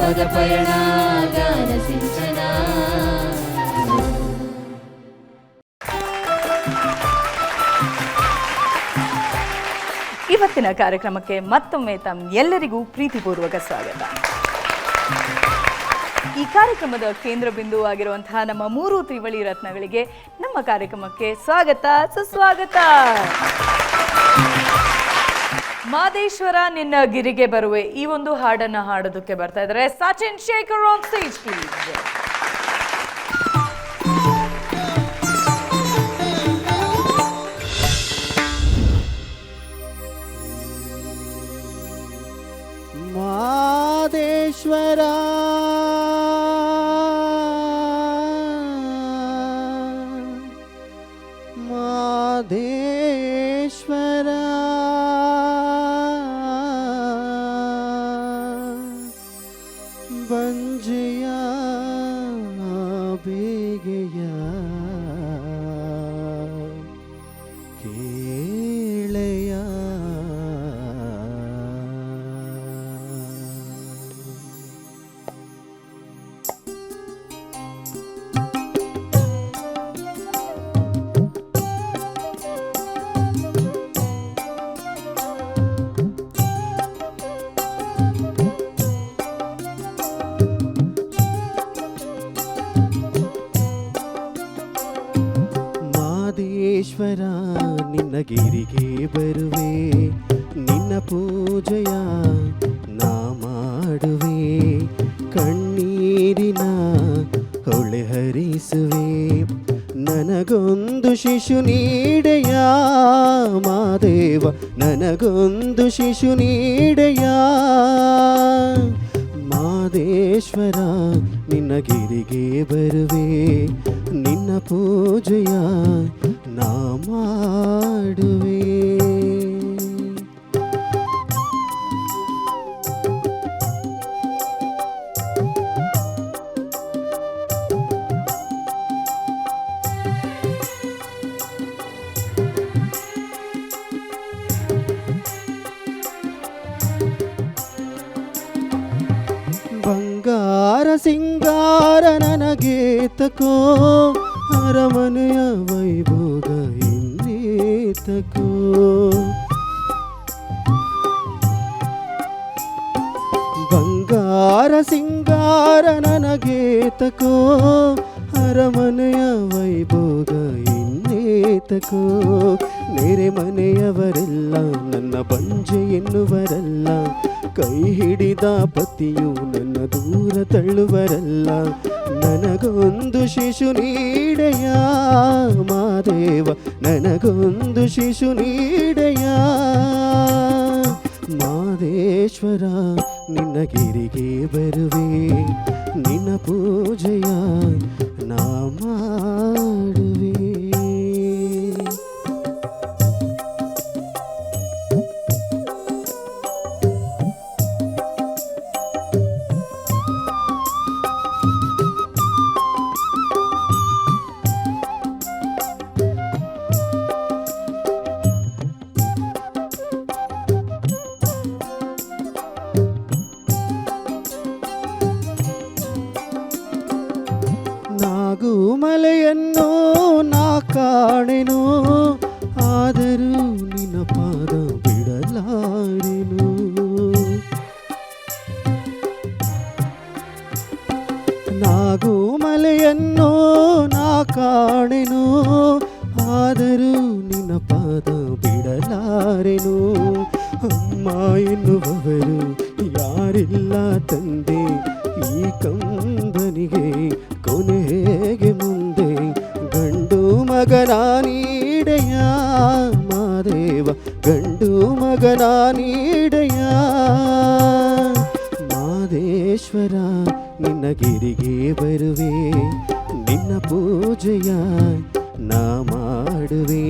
ಪದ ಪಯಣ ಗಾನ ಸಿಂಚನ. ಇವತ್ತಿನ ಕಾರ್ಯಕ್ರಮಕ್ಕೆ ಮತ್ತೊಮ್ಮೆ ಎಲ್ಲರಿಗೂ ಪ್ರೀತಿಪೂರ್ವಕ ಸ್ವಾಗತ. ಈ ಕಾರ್ಯಕ್ರಮದ ಕೇಂದ್ರ ಬಿಂದು ಆಗಿರುವಂತಹ ನಮ್ಮ 3 ತ್ರಿವಳಿ ರತ್ನಗಳಿಗೆ ನಮ್ಮ ಕಾರ್ಯಕ್ರಮಕ್ಕೆ ಸ್ವಾಗತ, ಸುಸ್ವಾಗತ. ಮಾದೇಶ್ವರ ನಿನ್ನ ಗಿರಿಗೆ ಬರುವೆ ಈ ಒಂದು ಹಾಡನ್ನ ಹಾಡೋದಕ್ಕೆ ಬರ್ತಾ ಇದ್ದಾರೆ Sachin Shekhar on stage please. Madeshwara Madeshwara ಬಂಜೆಯ ಬೇಗೆಯ ಕೇಳೆಯ ಮಾದೇಶ್ವರ ನಿನ್ನ ಗಿರಿಗೆ ಬರುವೆ, ನಿನ್ನ ಪೂಜೆಯ ನಾ ಮಾಡುವೆ, ಕಣ್ಣೀರಿನ ಹೊಳೆ ಹರಿಸುವೆ, ನನಗೊಂದು ಶಿಶು ನೀಡೆಯ ಮಾದೇವ, ನನಗೊಂದು ಶಿಶು ನೀಡೆಯ ಮಾದೇಶ್ವರ ನಿನ್ನ ಗಿರಿಗೆ ಬರುವೆ, ನಿನ್ನ ಪೂಜೆಯ ನಾ ಮಾಡುವೆ. ಬಂಗಾರ ಸಿಂಗಾರ ನನಗೆ ತಕೋ, ಅರಮನೆಯ ವೈಭೋಗ ಇನ್ನೇ ತಕೋ, ಬಂಗಾರ ಸಿಂಗಾರ ನನಗೆ ತಕೋ, ಅರಮನೆಯ ವೈಭೋಗ ಇನ್ನೇ ತಕೋ, ನೆರೆ ಮನೆಯವರೆಲ್ಲ ನನ್ನ ಬಂಜೆ ಎನ್ನುವರಲ್ಲ, ಕೈ ಹಿಡಿದ ಪತಿಯು ನನ್ನ ದೂರ ತಳ್ಳುವರಲ್ಲ, ನನಗೊಂದು ಶಿಶು ನೀಡೆಯ ಮಾದೇವ, ನನಗೊಂದು ಶಿಶು ನೀಡೆಯ ಮಾದೇಶ್ವರ ನಿನ್ನ ಗಿರಿಗೆ ಬರುವೆ, ನಿನ್ನ ಪೂಜೆಯ ನಾ ಮಾಡುವೆ. ನಾಗುಮಲೆಯನ್ನು ನಾ ಕಾಣೆನು, ಆದರೂ ನಿನ್ನ ಪಾದ ಬಿಡಲಾರೆನು, ನಾಗುಮಲೆಯನ್ನು ನಾ ಕಾಣೆನು, ಆದರೂ ನಿನ್ನ ಪಾದ ಬಿಡಲಾರೆನು, ಅಮ್ಮ ಎನ್ನುವವರು ಯಾರಿಲ್ಲ ತಂದೆ, ಈ ಕಂದನಿಗೆ ಕೊನೆ ಹೇಗೆ ಮುಂದೆ, ಗಂಡು ಮಗನ ನೀಡೆಯ ಮಾದೇವ, ಗಂಡು ಮಗನ ನೀಡೆಯ ಮಾದೇಶ್ವರ ನಿನ್ನ ಗಿರಿಗೆ ಬರುವೆ, ನಿನ್ನ ಪೂಜೆಯ ನಾ ಮಾಡುವೆ,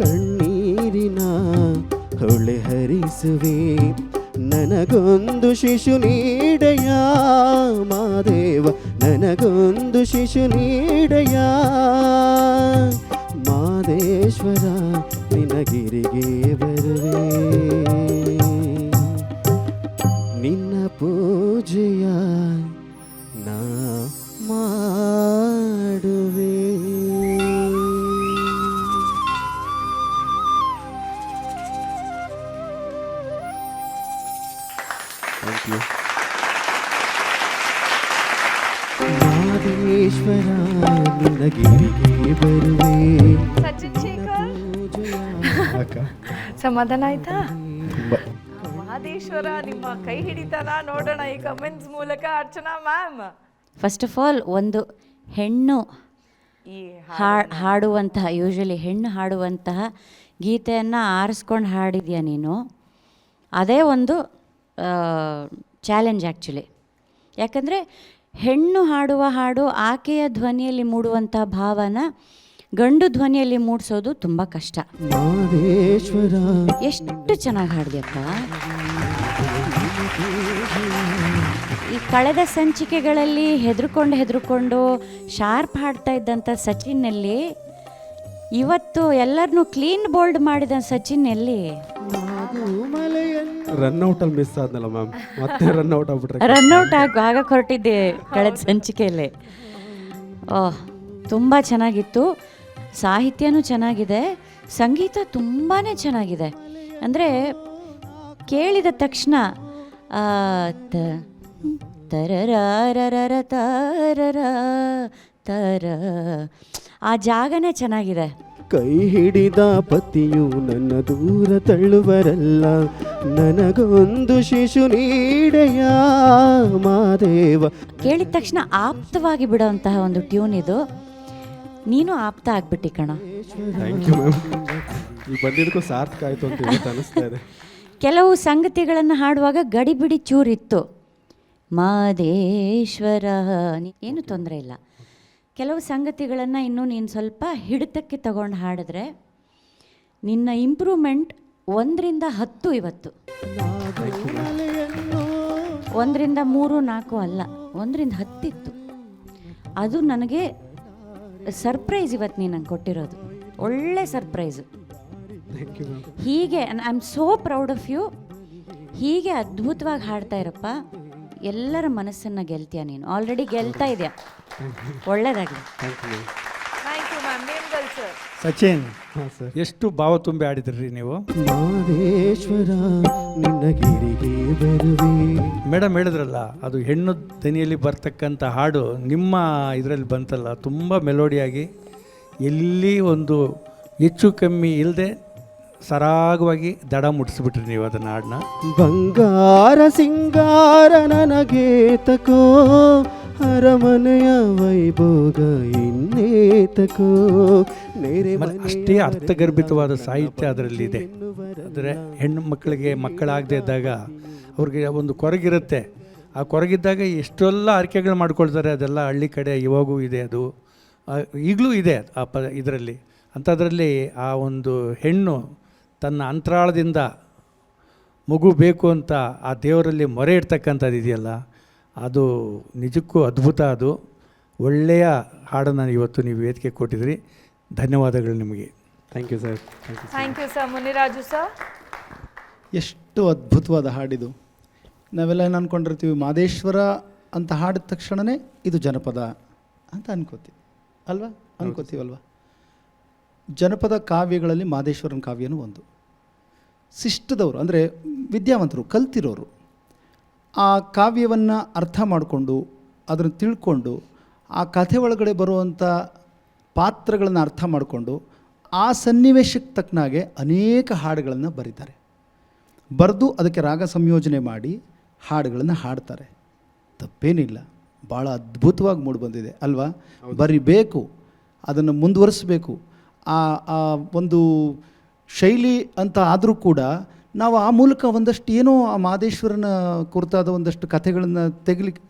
ಕಣ್ಣೀರಿನ ಹೊಳೆ ಹರಿಸುವೆ, ನನಗೊಂದು ಶಿಶು ನೀಡೆಯ ಮಾದೇವ, ನನಗೊಂದು ಶಿಶು ನೀಡೆಯ ಮಾದೇಶ್ವರ ನಿನ್ನ ಗಿರಿಗೆ ಬರುವೆ, ನಿನ್ನ ಪೂಜೆಯ ಥ್ಯಾಂಕ್ ಯು. ಮಾದೇಶ್ವರ ನಿನಗಿರಿಗೆ ಬರುವೆ. ಸಚಿನ್ ಶೇಖರ್ ಸಮಾಧಾನ ಆಯ್ತಾ? ಮಹದೇಶ್ವರ ನಿಮ್ಮ ಕೈ ಹಿಡಿತಾನ ನೋಡೋಣ ಈ ಕಮೆಂಟ್ಸ್ ಮೂಲಕ. Archana ma'am, first of all ಒಂದು ಹೆಣ್ಣು ಈ ಹಾಡುವಂತಹ ಯೂಶ್ವಲಿ ಹೆಣ್ಣು ಹಾಡುವಂತಹ ಗೀತೆಯನ್ನು ಆರಿಸ್ಕೊಂಡು ಹಾಡಿದ್ಯಾ ನೀನು. ಅದೇ ಒಂದು ಚಾಲೆಂಜ್ ಆ್ಯಕ್ಚುಲಿ. ಯಾಕಂದರೆ ಹೆಣ್ಣು ಹಾಡುವ ಹಾಡು ಆಕೆಯ ಧ್ವನಿಯಲ್ಲಿ ಮೂಡುವಂತಹ ಭಾವನ ಗಂಡು ಧ್ವನಿಯಲ್ಲಿ ಮೂಡಿಸೋದು ತುಂಬ ಕಷ್ಟ. ಮಾದೇಶ್ವರ ಎಷ್ಟು ಚೆನ್ನಾಗಿ ಹಾಡಿದ್ಯಪ್ಪ. ಈ ಕಳೆದ ಸಂಚಿಕೆಗಳಲ್ಲಿ ಹೆದರ್ಕೊಂಡು ಶಾರ್ಪ್ ಹಾಡ್ತಾ ಇದ್ದಂಥ ಸಚಿನ್ನಲ್ಲಿ ಇವತ್ತು ಎಲ್ಲರನ್ನೂ ಕ್ಲೀನ್ ಬೋಲ್ಡ್ ಮಾಡಿದ ಸಚಿನ್ ಎಲ್ಲಿ? ರನ್ಔಟಲ್ಲಿ ಮಿಸ್ ಆದ್ನಲ್ಲ ಮ್ಯಾಮ್, ಮತ್ತೆ ರನ್ಔಟ್ ಆಗ್ಬಿಟ್ರೆ. ರನ್ಔಟ್ ಆಗಕ್ಕೆ ಹೊರಟಿದ್ದೆ ಕಳೆದ ಸಂಚಿಕೆಯಲ್ಲಿ. ಓಹ್, ತುಂಬ ಚೆನ್ನಾಗಿತ್ತು. ಸಾಹಿತ್ಯನೂ ಚೆನ್ನಾಗಿದೆ, ಸಂಗೀತ ತುಂಬಾ ಚೆನ್ನಾಗಿದೆ. ಅಂದರೆ ಕೇಳಿದ ತಕ್ಷಣ ತರರ ತಾರರ ತರ ಆ ಜಾಗನೇ ಚೆನ್ನಾಗಿದೆ. ಕೈ ಹಿಡಿದ ಪತಿಯು ನನ್ನ ದೂರ ತಳ್ಳುವರಲ್ಲ, ನನಗೊಂದು ಶಿಶು ನೀಡೆಯ ಮಾದೇವ. ಕೇಳಿದ ತಕ್ಷಣ ಆಪ್ತವಾಗಿ ಬಿಡೋಂತಹ ಒಂದು ಟ್ಯೂನ್ ಇದು. ನೀನು ಆಪ್ತ ಆಗ್ಬಿಟ್ಟಿ ಕಣ. Thank you ma'am. ಈ ಬಂದಿದ್ದಕ್ಕೂ ಸಾರ್ಥಕ ಆಯಿತು ಅಂತ ಇವತ್ತು ಅನಿಸ್ತಾ ಇದೆ. ಕೆಲವು ಸಂಗತಿಗಳನ್ನು ಹಾಡುವಾಗ ಗಡಿಬಿಡಿ ಚೂರಿತ್ತು. ಮಾದೇಶ್ವರ ಏನು ತೊಂದರೆ ಇಲ್ಲ. ಕೆಲವು ಸಂಗತಿಗಳನ್ನು ಇನ್ನೂ ನೀನು ಸ್ವಲ್ಪ ಹಿಡಿತಕ್ಕೆ ತಗೊಂಡು ಹಾಡಿದ್ರೆ ನಿನ್ನ ಇಂಪ್ರೂವ್ಮೆಂಟ್ 1ರಿಂದ 10 ಇವತ್ತು. 1ರಿಂದ 3, 4 ಅಲ್ಲ, 1ರಿಂದ 10 ಇತ್ತು. ಅದು ನನಗೆ ಸರ್ಪ್ರೈಸ್ ಇವತ್ತು ನೀನು ನಂಗೆ ಕೊಟ್ಟಿರೋದು. ಒಳ್ಳೆ ಸರ್ಪ್ರೈಸು. ಹೀಗೆ I am so proud of you. ಹೀಗೆ ಅದ್ಭುತವಾಗಿ ಹಾಡ್ತಾ ಇರಪ್ಪ. ಎಲ್ಲರ ಮನಸ್ಸನ್ನು ಗೆಲ್ತೀಯ ನೀನು. ಆಲ್ರೆಡಿ ಗೆಲ್ತಾ ಇದೆಯಾ. ಒಳ್ಳೇದಾಗಲಿ. ಸಚಿನ್, ಹಾಂ ಸರ್. ಎಷ್ಟು ಭಾವ ತುಂಬಿ ಆಡಿದ್ರಿ ನೀವು. ಮಾದೇಶ್ವರ ನಿನ್ನಗಿರಿಗೆ ಬರುವೆ. ಮೇಡಮ್ ಹೇಳಿದ್ರಲ್ಲ, ಅದು ಹೆಣ್ಣು ದನಿಯಲ್ಲಿ ಬರ್ತಕ್ಕಂಥ ಹಾಡು ನಿಮ್ಮ ಇದರಲ್ಲಿ ಬಂತಲ್ಲ, ತುಂಬ ಮೆಲೋಡಿಯಾಗಿ, ಎಲ್ಲಿ ಒಂದು ಹೆಚ್ಚು ಕಮ್ಮಿ ಇಲ್ಲದೆ ಸರಾಗವಾಗಿ ದಡ ಮುಟ್ಟಿಸ್ಬಿಟ್ರಿ ನೀವು ಅದನ್ನು ಹಾಡನ್ನ. ಬಂಗಾರ ಸಿಂಗಾರ ನನಗೆ ತಕೋ, ಅರಮನೆಯ ವೈಭೋಗ ಇನ್ನೇತಕೋ. ಅಷ್ಟೇ ಅರ್ಥಗರ್ಭಿತವಾದ ಸಾಹಿತ್ಯ ಅದರಲ್ಲಿದೆ. ಅಂದರೆ ಹೆಣ್ಣು ಮಕ್ಕಳಿಗೆ ಮಕ್ಕಳಾಗದೇ ಇದ್ದಾಗ ಅವ್ರಿಗೆ ಒಂದು ಕೊರಗಿರುತ್ತೆ. ಆ ಕೊರಗಿದ್ದಾಗ ಎಷ್ಟೆಲ್ಲ ಆರ್ಕೆಗಳು ಮಾಡ್ಕೊಳ್ತಾರೆ. ಅದೆಲ್ಲ ಹಳ್ಳಿ ಕಡೆ ಇವಾಗೂ ಇದೆ, ಅದು ಈಗಲೂ ಇದೆ ಆ ಇದರಲ್ಲಿ. ಅಂಥದ್ರಲ್ಲಿ ಆ ಒಂದು ಹೆಣ್ಣು ತನ್ನ ಅಂತರಾಳದಿಂದ ಮಗು ಬೇಕು ಅಂತ ಆ ದೇವರಲ್ಲಿ ಮೊರೆ ಇಡ್ತಕ್ಕಂಥದ್ದು ಇದೆಯಲ್ಲ, ಅದು ನಿಜಕ್ಕೂ ಅದ್ಭುತ. ಅದು ಒಳ್ಳೆಯ ಹಾಡನ್ನು ಇವತ್ತು ನೀವು ವೇದಿಕೆ ಕೊಟ್ಟಿದ್ರಿ. ಧನ್ಯವಾದಗಳು ನಿಮಗೆ. Thank you sir. Thank you sir. Muniraju sir, ಎಷ್ಟು ಅದ್ಭುತವಾದ ಹಾಡಿದು. ನಾವೆಲ್ಲ ಏನು ಅಂದ್ಕೊಂಡಿರ್ತೀವಿ, ಮಾದೇಶ್ವರ ಅಂತ ಹಾಡಿದ ತಕ್ಷಣವೇ ಇದು ಜನಪದ ಅಂತ ಅನ್ಕೋತೀವಿ ಅಲ್ವಾ, ಅನ್ಕೋತೀವಲ್ವ. ಜನಪದ ಕಾವ್ಯಗಳಲ್ಲಿ ಮಾದೇಶ್ವರನ ಕಾವ್ಯನೂ ಒಂದು. ಶಿಷ್ಟದವರು ಅಂದರೆ ವಿದ್ಯಾವಂತರು, ಕಲ್ತಿರೋರು ಆ ಕಾವ್ಯವನ್ನು ಅರ್ಥ ಮಾಡಿಕೊಂಡು ಅದನ್ನು ತಿಳ್ಕೊಂಡು ಆ ಕಥೆ ಒಳಗಡೆ ಬರುವಂಥ ಪಾತ್ರಗಳನ್ನು ಅರ್ಥ ಮಾಡಿಕೊಂಡು ಆ ಸನ್ನಿವೇಶಕ್ಕೆ ತಕ್ಕನಾಗೆ ಅನೇಕ ಹಾಡುಗಳನ್ನು ಬರೀತಾರೆ. ಬರೆದು ಅದಕ್ಕೆ ರಾಗ ಸಂಯೋಜನೆ ಮಾಡಿ ಹಾಡುಗಳನ್ನು ಹಾಡ್ತಾರೆ. ತಪ್ಪೇನಿಲ್ಲ, ಭಾಳ ಅದ್ಭುತವಾಗಿ ಮೂಡಿಬಂದಿದೆ ಅಲ್ವಾ. ಬರಿಬೇಕು, ಅದನ್ನು ಮುಂದುವರಿಸಬೇಕು. ಆ ಒಂದು ಶೈಲಿ ಅಂತ ಆದರೂ ಕೂಡ ನಾವು ಆ ಮೂಲಕ ಒಂದಷ್ಟು ಏನೋ ಆ ಮಾದೇಶ್ವರನ ಕುರಿತಾದ ಒಂದಷ್ಟು ಕಥೆಗಳನ್ನು ತೆಗಿಲಿಕ್ಕೆ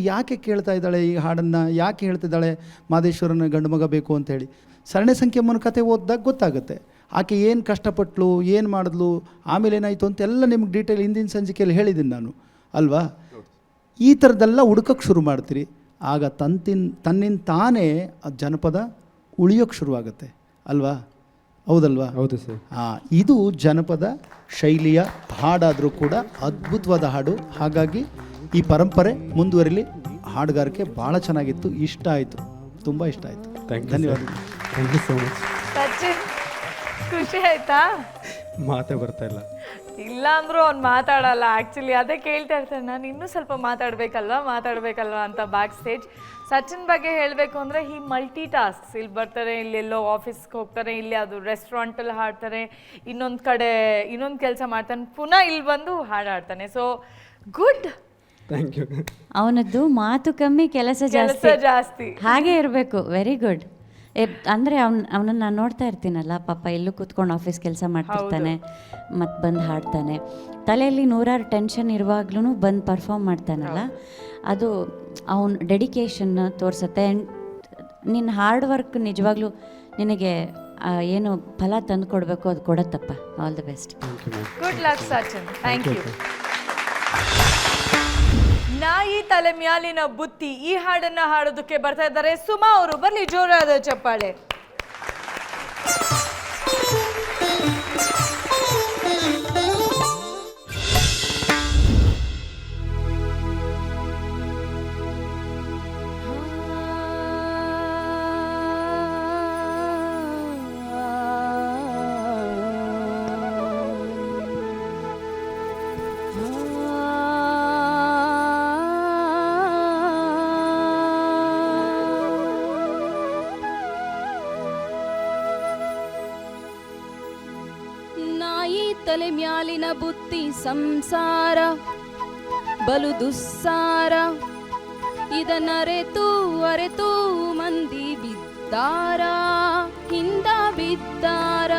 ಯಾಕೆ ಕೇಳ್ತಾ ಇದ್ದಾಳೆ ಈ ಹಾಡನ್ನು, ಯಾಕೆ ಹೇಳ್ತಿದ್ದಾಳೆ ಮಾದೇಶ್ವರನ ಗಂಡು ಮಗ ಬೇಕು ಅಂತೇಳಿ. ಸರಣೆ ಸಂಖ್ಯೆಮ್ಮನ ಕಥೆ ಓದಿದಾಗ ಗೊತ್ತಾಗುತ್ತೆ ಆಕೆ ಏನು ಕಷ್ಟಪಟ್ಟಳು, ಏನು ಮಾಡಿದ್ಲು, ಆಮೇಲೆ ಏನಾಯಿತು ಅಂತೆಲ್ಲ ನಿಮ್ಗೆ ಡೀಟೇಲ್ ಹಿಂದಿನ ಸಂಚಿಕೆಯಲ್ಲಿ ಹೇಳಿದ್ದೀನಿ ನಾನು ಅಲ್ವಾ. ಈ ಥರದ್ದೆಲ್ಲ ಹುಡುಕಕ್ಕೆ ಶುರು ಮಾಡ್ತೀರಿ, ಆಗ ತನ್ನಿಂದ ತಾನೇ ಆ ಜನಪದ ಉಳಿಯೋಕ್ಕೆ ಶುರುವಾಗುತ್ತೆ ಅಲ್ವಾ. ಹೌದಲ್ವಾ? ಹೌದು ಸರ್. ಇದು ಜನಪದ ಶೈಲಿಯ ಹಾಡಾದರೂ ಕೂಡ ಅದ್ಭುತವಾದ ಹಾಡು. ಹಾಗಾಗಿ ಈ ಪರಂಪರೆ ಮುಂದುವರಿಲಿ. ಹಾಡುಗಾರಿಕೆ ಭಾಳ ಚೆನ್ನಾಗಿತ್ತು, ಇಷ್ಟ ಆಯಿತು, ತುಂಬ ಇಷ್ಟ ಆಯಿತು. ಧನ್ಯವಾದಗಳು. Thank you so much. Sachin ಖುಷಿ ಆಯ್ತಾ? ಮಾತೇ ಬರ್ತಾ ಇಲ್ಲ. ಇಲ್ಲ ಅಂದ್ರೂ ಅವ್ನು ಮಾತಾಡಲ್ಲ ಆ್ಯಕ್ಚುಲಿ. ಅದೇ ಕೇಳ್ತಾ ಇರ್ತಾನೆ, ನಾನು ಇನ್ನೂ ಸ್ವಲ್ಪ ಮಾತಾಡಬೇಕಲ್ವಾ ಅಂತ ಬ್ಯಾಕ್ ಸ್ಟೇಜ್. ಸಚಿನ್ ಬಗ್ಗೆ ಹೇಳಬೇಕು ಅಂದರೆ ಈ ಮಲ್ಟಿ ಟಾಸ್ಕ್ಸ್. ಇಲ್ಲಿ ಬರ್ತಾರೆ, ಇಲ್ಲೆಲ್ಲೋ ಆಫೀಸ್ಗೆ ಹೋಗ್ತಾರೆ, ಇಲ್ಲಿ ಅದು ರೆಸ್ಟೋರೆಂಟಲ್ಲಿ ಹಾಡ್ತಾರೆ, ಇನ್ನೊಂದು ಕಡೆ ಇನ್ನೊಂದು ಕೆಲಸ ಮಾಡ್ತಾನೆ, ಪುನಃ ಇಲ್ಲಿ ಬಂದು ಹಾಡಾಡ್ತಾನೆ. So good. Thank you. ಅವನದ್ದು ಮಾತು ಕಮ್ಮಿ, ಕೆಲಸ ಜಾಸ್ತಿ. ಹಾಗೆ ಇರಬೇಕು. Very good. ಅಂದರೆ ಅವನನ್ನು ನಾನು ನೋಡ್ತಾ ಇರ್ತೀನಲ್ಲ, ಪಾಪ ಎಲ್ಲೂ ಕೂತ್ಕೊಂಡು ಆಫೀಸ್ ಕೆಲಸ ಮಾಡ್ತಿರ್ತಾನೆ, ಮತ್ತು ಬಂದು ಹಾಡ್ತಾನೆ. ತಲೆಯಲ್ಲಿ ನೂರಾರು ಟೆನ್ಷನ್ ಇರುವಾಗ್ಲೂ ಬಂದು ಪರ್ಫಾರ್ಮ್ ಮಾಡ್ತಾನಲ್ಲ, ಅದು ಅವನ ಡೆಡಿಕೇಶನ್ ತೋರಿಸುತ್ತೆ. ಆ್ಯಂಡ್ ನಿನ್ನ ಹಾರ್ಡ್ ವರ್ಕ್ ನಿಜವಾಗ್ಲೂ ನಿನಗೆ ಏನು ಫಲ ತಂದು ಕೊಡಬೇಕು ಅದು ಕೊಡತ್ತಪ್ಪ. All the best. Good luck Sachin. Thank you. ನಾಯಿ ತಲೆ ಮ್ಯಾಲಿನ ಬುತ್ತಿ ಈ ಹಾಡನ್ನ ಹಾಡೋದಕ್ಕೆ ಬರ್ತಾ ಇದ್ದಾರೆ ಸುಮಾ ಅವರು. ಬರ್ಲಿ ಜೋರಾದ ಚಪ್ಪಾಳೆ. ತಲೆ ಮ್ಯಾಲಿನ ಬುತ್ತಿ ಸಂಸಾರ ಬಲು ದುಸ್ಸಾರ, ಇದನ್ನರೆತು ಅರೆತು ಮಂದಿ ಬಿದ್ದಾರ, ಹಿಂದ ಬಿದ್ದಾರ.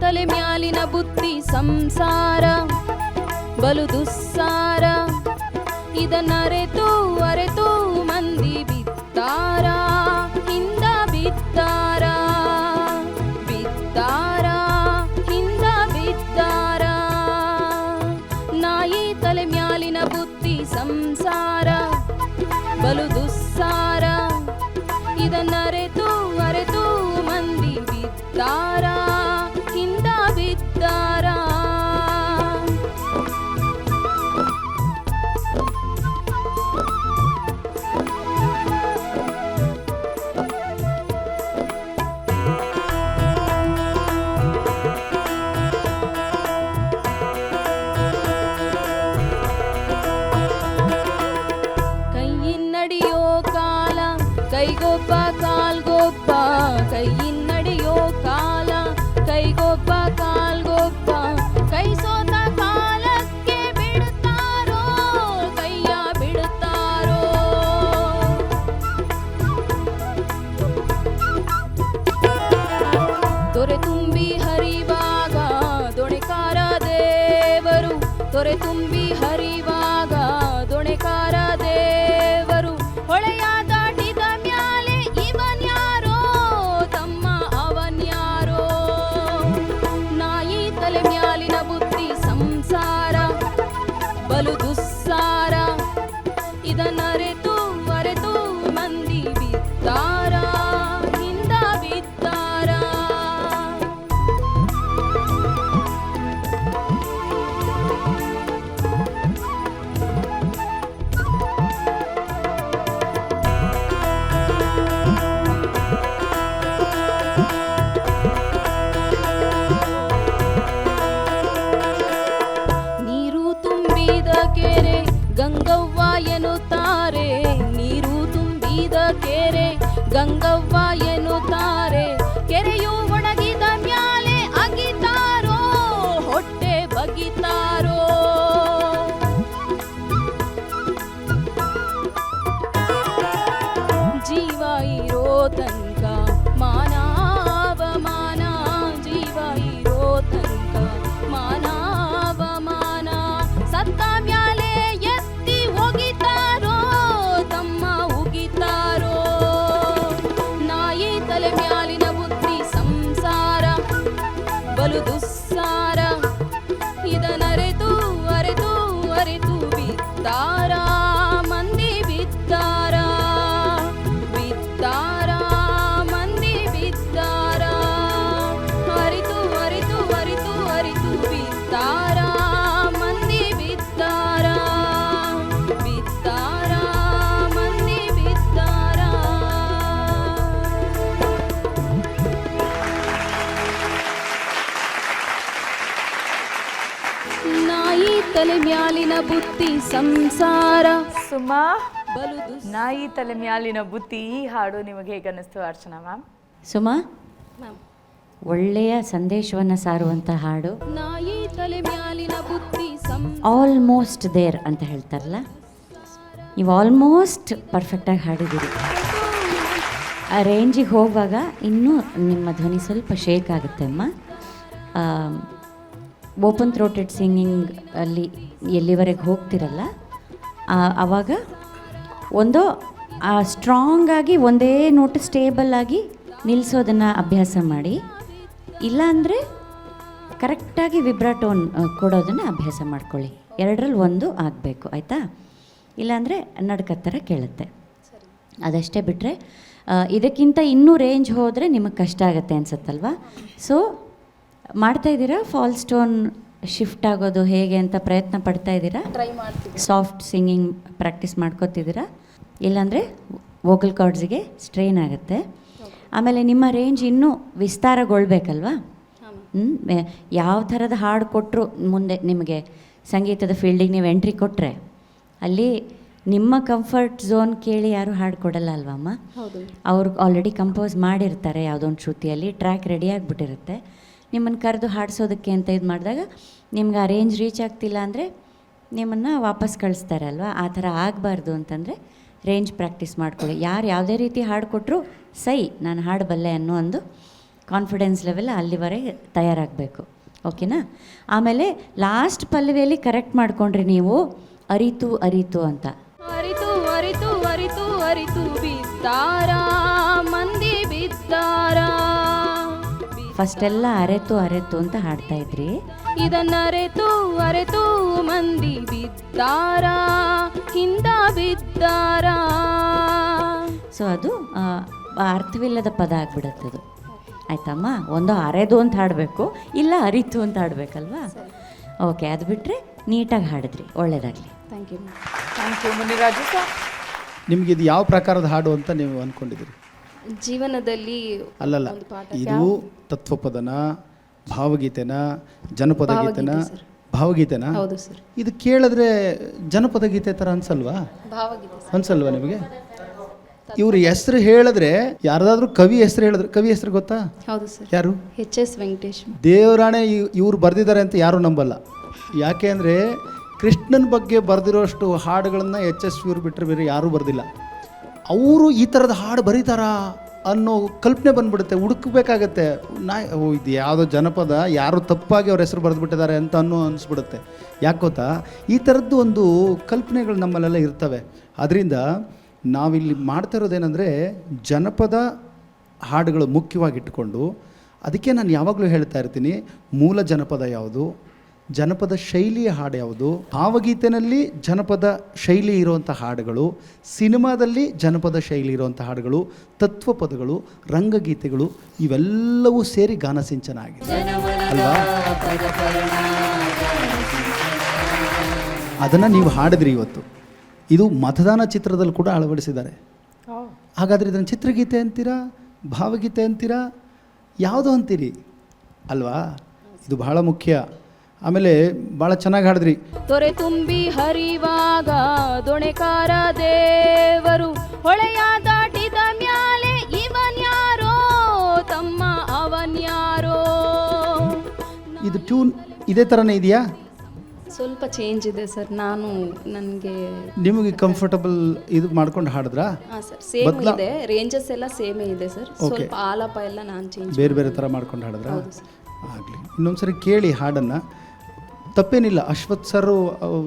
ತಲೆ ಮ್ಯಾಲಿನ ಬುತ್ತಿ ಸಂಸಾರ ಬಲು ದುಸ್ಸಾರ, ಇದನ್ನರೆತು ಅರೆತು ಮಂದಿ ಬಿದ್ದಾರ, ಹಿಂದ ಬಿದ್ದಾರ, ಬಿದ್ದಾರ, ಹಿಂದ ಬಿದ್ದಾರ. ನಾಯಿ ತಲೆ ಮ್ಯಾಲಿನ ಬುತ್ತಿ ಸಂಸಾರ ಬಲು ದುಸ್ಸಾರ, ಇದನ್ನರೆತು ಅರೆತು ಮಂದಿ ಬಿದ್ದಾರ, ಹಿಂದ ಬಿದ್ದಾರ. ಕೈಯಿನ್ನಡಿಯೋ ಕಾಲ ಕೈಗೊಬ್ಬ ಕಾಲ್ಗೊಬ್ಬ, ಕೈಯಿನ್ನಡಿಯೋ ಕಾಲ ಕೈಗೊಬ್ಬ ಕಾಲ್ಗೊಬ್ಬ, ಕೈ ಸೋತ ಕಾಲಕ್ಕೆ ಬಿಡುತ್ತಾರೋ ಕೈಯ ಬಿಡುತ್ತಾರೋ. ತೊರೆ ತುಂಬಿ ಹರಿವಾಗ ದೊಣೆಕಾರ ದೇವರು, ತೊರೆ ತುಂಬಿ ಹರಿವಾಗ ದೊಣೆಕಾರ ದೇವರು, ಹೊಳೆಯ ದಾಟಿದ ಮ್ಯಾಲೆ ಇವನ್ಯಾರೋ ತಮ್ಮ ಅವನ್ಯಾರೋ. ನಾಯಿ ತಲೆ ಮ್ಯಾಲಿನ ಬುತ್ತಿ ಸಂಸಾರ ಬಲು ದುಸ್ಸಾರ, ಇದನ್ನರೆತು ಅರೆತು ಮಂದಿ ಬಿದ್ದಾರ, ಹಿಂದ ಬಿದ್ದಾರ. ನೀರು ತುಂಬಿದ ಕೆರೆ ಗಂಗವ್ವ ಎನ್ನುತ್ತಾರೆ, ನೀರು ತುಂಬಿದ ಕೆರೆ ಗಂಗವ್ವ ಎನ್ನುತ್ತಾರೆ, ಕೆರೆಯು ಒಣಗಿದ ಮ್ಯಾಲೆ ಅಗಿತಾರೋ ಹೊಟ್ಟೆ ಬಗಿತಾರೋ. ಜೀವ ಇರೋ ತನಕ ಮಾನವಮಾನ, ಜೀವ ಇರೋ ತನಕ ಮಾನವಮಾನ, ಸತ್ತ ಮ್ಯಾಲೆ ಎತ್ತಿ ಒಗಿತಾರೋ ತಮ್ಮ ಉಗಿತಾರೋ. ನಾಯಿ ತಲೆ ಮ್ಯಾಲಿನ ಬುತ್ತಿ ಸಂಸಾರ ಬಲು ದುಸ್ಸಾರ, ಇದನ್ನರೆತು ಅರೆತು ಅರೆತು ಬಿದ್ದಾರ, ಮಂದಿ ಬಿದ್ದಾರ, ತಲೆ ಮ್ಯಾಲಿನ ಬುತ್ತಿ ಸಂಸಾರ ಸುಮಾ, ಬಲು ದುಸ್ ನಾಯಿ ತಲೆ ಮ್ಯಾಲಿನ ಬುತ್ತಿ, ಈ ಹಾಡು ನಿಮಗೆ ಹೇಗೆ ಅನ್ನಿಸ್ತು ಅರ್ಚನಾ ಮ್ಯಾಮ್? ಸುಮಾ, ಮ್ಯಾಮ್. ಒಳ್ಳೆಯ ಸಂದೇಶವನ್ನು ಸಾರುವಂಥ ಹಾಡು. ನಾಯಿ ತಲೆ ಮ್ಯಾಲಿನ ಬುತ್ತಿ ಆಲ್ಮೋಸ್ಟ್ ದೇರ್ ಅಂತ ಹೇಳ್ತಾರಲ್ಲ, ನೀವು ಆಲ್ಮೋಸ್ಟ್ ಪರ್ಫೆಕ್ಟಾಗಿ ಹಾಡಿದ್ದೀರಿ. ಆ ರೇಂಜಿಗೆ ಹೋಗುವಾಗ ಇನ್ನೂ ನಿಮ್ಮ ಧ್ವನಿ ಸ್ವಲ್ಪ ಶೇಕ್ ಆಗುತ್ತೆ ಅಮ್ಮ. ಓಪನ್ ಥ್ರೋಟೆಡ್ ಸಿಂಗಿಂಗ್ ಅಲ್ಲಿ ಎಲ್ಲಿವರೆಗೆ ಹೋಗ್ತಿರಲ್ಲ ಆವಾಗ ಒಂದು ಸ್ಟ್ರಾಂಗಾಗಿ ಒಂದೇ ನೋಟ್ ಸ್ಟೇಬಲ್ ಆಗಿ ನಿಲ್ಲಿಸೋದನ್ನು ಅಭ್ಯಾಸ ಮಾಡಿ, ಇಲ್ಲಾಂದರೆ ಕರೆಕ್ಟಾಗಿ ವಿಬ್ರಾಟೋನ್ ಕೊಡೋದನ್ನು ಅಭ್ಯಾಸ ಮಾಡ್ಕೊಳ್ಳಿ. ಎರಡರಲ್ಲಿ ಒಂದು ಆಗಬೇಕು, ಆಯಿತಾ? ಇಲ್ಲಾಂದರೆ ನಡ್ಕತ್ತರ ಕೇಳುತ್ತೆ. ಅದಷ್ಟೇ ಬಿಟ್ಟರೆ ಇದಕ್ಕಿಂತ ಇನ್ನೂ ರೇಂಜ್ ಹೋದರೆ ನಿಮಗೆ ಕಷ್ಟ ಆಗುತ್ತೆ ಅನ್ಸುತ್ತಲ್ವಾ? ಸೊ ಮಾಡ್ತಾಯಿದ್ದೀರಾ ಫಾಲ್ ಸ್ಟೋನ್ ಶಿಫ್ಟ್ ಆಗೋದು ಹೇಗೆ ಅಂತ ಪ್ರಯತ್ನ ಪಡ್ತಾ ಇದ್ದೀರಾ? ಟ್ರೈ ಮಾಡ್ತೀವಿ. ಸಾಫ್ಟ್ ಸಿಂಗಿಂಗ್ ಪ್ರಾಕ್ಟೀಸ್ ಮಾಡ್ಕೋತಿದ್ದೀರಾ? ಇಲ್ಲಾಂದರೆ ವೋಕಲ್ ಕಾರ್ಡ್ಸಿಗೆ ಸ್ಟ್ರೈನ್ ಆಗುತ್ತೆ. ಆಮೇಲೆ ನಿಮ್ಮ ರೇಂಜ್ ಇನ್ನೂ ವಿಸ್ತಾರಗೊಳ್ಬೇಕಲ್ವಾ? ಯಾವ ಥರದ ಹಾಡು ಕೊಟ್ಟರು ಮುಂದೆ ನಿಮಗೆ ಸಂಗೀತದ ಫೀಲ್ಡಿಗೆ ನೀವು ಎಂಟ್ರಿ ಕೊಟ್ಟರೆ ಅಲ್ಲಿ ನಿಮ್ಮ ಕಂಫರ್ಟ್ ಝೋನ್ ಕೇಳಿ ಯಾರು ಹಾಡು ಕೊಡಲ್ಲ ಅಲ್ವಮ್ಮ? ಹೌದು. ಅವರು ಆಲ್ರೆಡಿ ಕಂಪೋಸ್ ಮಾಡಿರ್ತಾರೆ, ಯಾವುದೋ ಒಂದು ಶ್ರುತಿಯಲ್ಲಿ ಟ್ರ್ಯಾಕ್ ರೆಡಿ ಆಗಿಬಿಟ್ಟಿರುತ್ತೆ. ನಿಮ್ಮನ್ನು ಕರೆದು ಹಾಡಿಸೋದಕ್ಕೆ ಅಂತ ಇದು ಮಾಡಿದಾಗ ನಿಮ್ಗೆ ಆ ರೇಂಜ್ ರೀಚ್ ಆಗ್ತಿಲ್ಲ ಅಂದರೆ ನಿಮ್ಮನ್ನು ವಾಪಸ್ ಕಳಿಸ್ತಾರೆ ಅಲ್ವಾ? ಆ ಥರ ಆಗಬಾರ್ದು ಅಂತಂದರೆ ರೇಂಜ್ ಪ್ರಾಕ್ಟೀಸ್ ಮಾಡ್ಕೊಳ್ಳಿ. ಯಾರು ಯಾವುದೇ ರೀತಿ ಹಾಡು ಕೊಟ್ಟರು ಸೈ ನಾನು ಹಾಡಬಲ್ಲೆ ಅನ್ನೋ ಒಂದು ಕಾನ್ಫಿಡೆನ್ಸ್ ಲೆವೆಲ್ ಅಲ್ಲಿವರೆಗೆ ತಯಾರಾಗಬೇಕು. ಓಕೆನಾ? ಆಮೇಲೆ ಲಾಸ್ಟ್ ಪಲ್ಲವಿಯಲ್ಲಿ ಕರೆಕ್ಟ್ ಮಾಡ್ಕೊಂಡ್ರಿ ನೀವು, ಅರಿತು ಅರಿತು ಅಂತ. ಅರಿತು ಅರಿತು ಅರಿತು ಅರಿತು ಬಿದ್ದಾರ ಮಂದಿ ಬಿದ್ದಾರ. ಫಸ್ಟೆಲ್ಲ ಅರೆತು ಅರೆತು ಅಂತ ಹಾಡ್ತಾ ಇದ್ರಿ. ಇದನ್ನರೆತು ಅರೆತು ಮಂದಿ ಬಿದ್ದಾರ ಹಿಂದ ಬಿದ್ದಾರ. ಸೊ ಅದು ಅರ್ಥವಿಲ್ಲದ ಪದ ಆಗ್ಬಿಡುತ್ತದು. ಆಯ್ತಮ್ಮ? ಒಂದು ಅರೆದು ಅಂತ ಹಾಡಬೇಕು, ಇಲ್ಲ ಅರಿತು ಅಂತ ಹಾಡಬೇಕಲ್ವಾ? ಓಕೆ, ಅದು ಬಿಟ್ಟರೆ ನೀಟಾಗಿ ಹಾಡಿದ್ರಿ, ಒಳ್ಳೆಯದಾಗಲಿ. Thank you. Thank you. Muniraju sir, ನಿಮ್ಗೆ ಇದು ಯಾವ ಪ್ರಕಾರದ ಹಾಡು ಅಂತ ನೀವು ಅಂದ್ಕೊಂಡಿದ್ದೀರಿ? ಜೀವನದಲ್ಲಿ ಅಲ್ಲಲ್ಲ, ಇದು ತತ್ವಪದನ, ಭಾವಗೀತೆನ, ಜನಪದ ಗೀತೆನ? ಭಾವಗೀತೆನ? ಹೌದು ಸರ್. ಇದು ಕೇಳಿದ್ರೆ ಜನಪದ ಗೀತೆ ಥರ ಅನ್ಸಲ್ವಾ? ಭಾವಗೀತೆ ಅನ್ಸಲ್ವಾ ನಿಮಗೆ? ಇವ್ರ ಹೆಸರು ಹೇಳಿದ್ರೆ, ಯಾರ್ದಾದ್ರೂ ಕವಿ ಹೆಸರು ಹೇಳಿದ್ರೆ, ಕವಿ ಹೆಸರು ಗೊತ್ತಾ? ಹೌದು ಸರ್. ಯಾರು? HS ವೆಂಕಟೇಶ್. ದೇವರಾಣೆ ಇವ್ರು ಬರೆದಿದ್ದಾರೆ ಅಂತ ಯಾರೂ ನಂಬಲ್ಲ. ಯಾಕೆ ಅಂದರೆ ಕೃಷ್ಣನ ಬಗ್ಗೆ ಬರೆದಿರೋಷ್ಟು ಹಾಡುಗಳನ್ನು HS ಇವ್ರು ಬಿಟ್ಟರೆ ಬೇರೆ ಯಾರೂ ಬರೆದಿಲ್ಲ. ಅವರು ಈ ಥರದ ಹಾಡು ಬರೀತಾರಾ ಅನ್ನೋ ಕಲ್ಪನೆ ಬಂದ್ಬಿಡುತ್ತೆ, ಹುಡುಕಬೇಕಾಗತ್ತೆ. ಇದು ಯಾವುದೋ ಜನಪದ, ಯಾರೋ ತಪ್ಪಾಗಿ ಅವ್ರ ಹೆಸರು ಬರೆದುಬಿಟ್ಟಿದ್ದಾರೆ ಅಂತ ಅನಿಸ್ಬಿಡುತ್ತೆ. ಯಾಕೆ ಗೊತ್ತಾ? ಈ ಥರದ್ದು ಒಂದು ಕಲ್ಪನೆಗಳು ನಮ್ಮಲ್ಲೆಲ್ಲ ಇರ್ತವೆ. ಅದರಿಂದ ನಾವಿಲ್ಲಿ ಮಾಡ್ತಾ ಇರೋದೇನೆಂದರೆ ಜನಪದ ಹಾಡುಗಳು ಮುಖ್ಯವಾಗಿಟ್ಟುಕೊಂಡು, ಅದಕ್ಕೆ ನಾನು ಯಾವಾಗಲೂ ಹೇಳ್ತಾ ಇರ್ತೀನಿ, ಮೂಲ ಜನಪದ ಯಾವುದು, ಜನಪದ ಶೈಲಿಯ ಹಾಡು ಯಾವುದು, ಭಾವಗೀತೆಯಲ್ಲಿ ಜನಪದ ಶೈಲಿ ಇರುವಂಥ ಹಾಡುಗಳು, ಸಿನಿಮಾದಲ್ಲಿ ಜನಪದ ಶೈಲಿ ಇರುವಂಥ ಹಾಡುಗಳು, ತತ್ವಪದಗಳು, ರಂಗಗೀತೆಗಳು, ಇವೆಲ್ಲವೂ ಸೇರಿ ಗಾನಸಿಂಚನ ಆಗಿದೆ ಅಲ್ವಾ? ಅದನ್ನು ನೀವು ಹಾಡಿದ್ರಿ ಇವತ್ತು. ಇದು ಮತದಾನ ಚಿತ್ರದಲ್ಲಿ ಕೂಡ ಅಳವಡಿಸಿದ್ದಾರೆ. ಹಾಗಾದರೆ ಇದನ್ನು ಚಿತ್ರಗೀತೆ ಅಂತೀರಾ, ಭಾವಗೀತೆ ಅಂತೀರಾ, ಯಾವುದೋ ಅಂತೀರಿ ಅಲ್ವಾ? ಇದು ಬಹಳ ಮುಖ್ಯ. ಆಮೇಲೆ ಭಾಳ ಚೆನ್ನಾಗಿ ಹಾಡಿದ್ರಿ. ತೊರೆ ತುಂಬಿ ಹರಿವಾಗ ದೊಣೆಕಾರ ದೇವರು ಹೊಳೆಯ ದಾಟಿದ ಮ್ಯಾಲೆ ಇವನ್ಯಾರೋ ತಮ್ಮ ಅವನ್ಯಾರೋ. ಇದು ಟ್ಯೂನ್ ಇದೇ ಥರನೇ ಇದೆಯಾ? ಸ್ವಲ್ಪ ಚೇಂಜ್ ಇದೆ ಸರ್. ನನಗೆ ನಿಮಗೆ ಕಂಫರ್ಟಬಲ್ ಇದು ಮಾಡ್ಕೊಂಡು ಹಾಡಿದ್ರಾ? ಹಾಂ ಸರ್, ಸೇಮ್ ಇದೆ. ರೇಂಜಸ್ ಎಲ್ಲ ಸೇಮೇ ಇದೆ ಸರ್. ಸ್ವಲ್ಪ ಆಲಾಪ ಎಲ್ಲ ನಾನು ಚೇಂಜ್ ಬೇರೆ ಬೇರೆ ಥರ ಮಾಡ್ಕೊಂಡು ಹಾಡಿದ್ರಾ? ಆಗಲಿ, ಇನ್ನೊಂದ್ಸರಿ ಕೇಳಿ ಹಾಡನ್ನು, ತಪ್ಪೇನಿಲ್ಲ. ಅಶ್ವಥ್ ಸರ್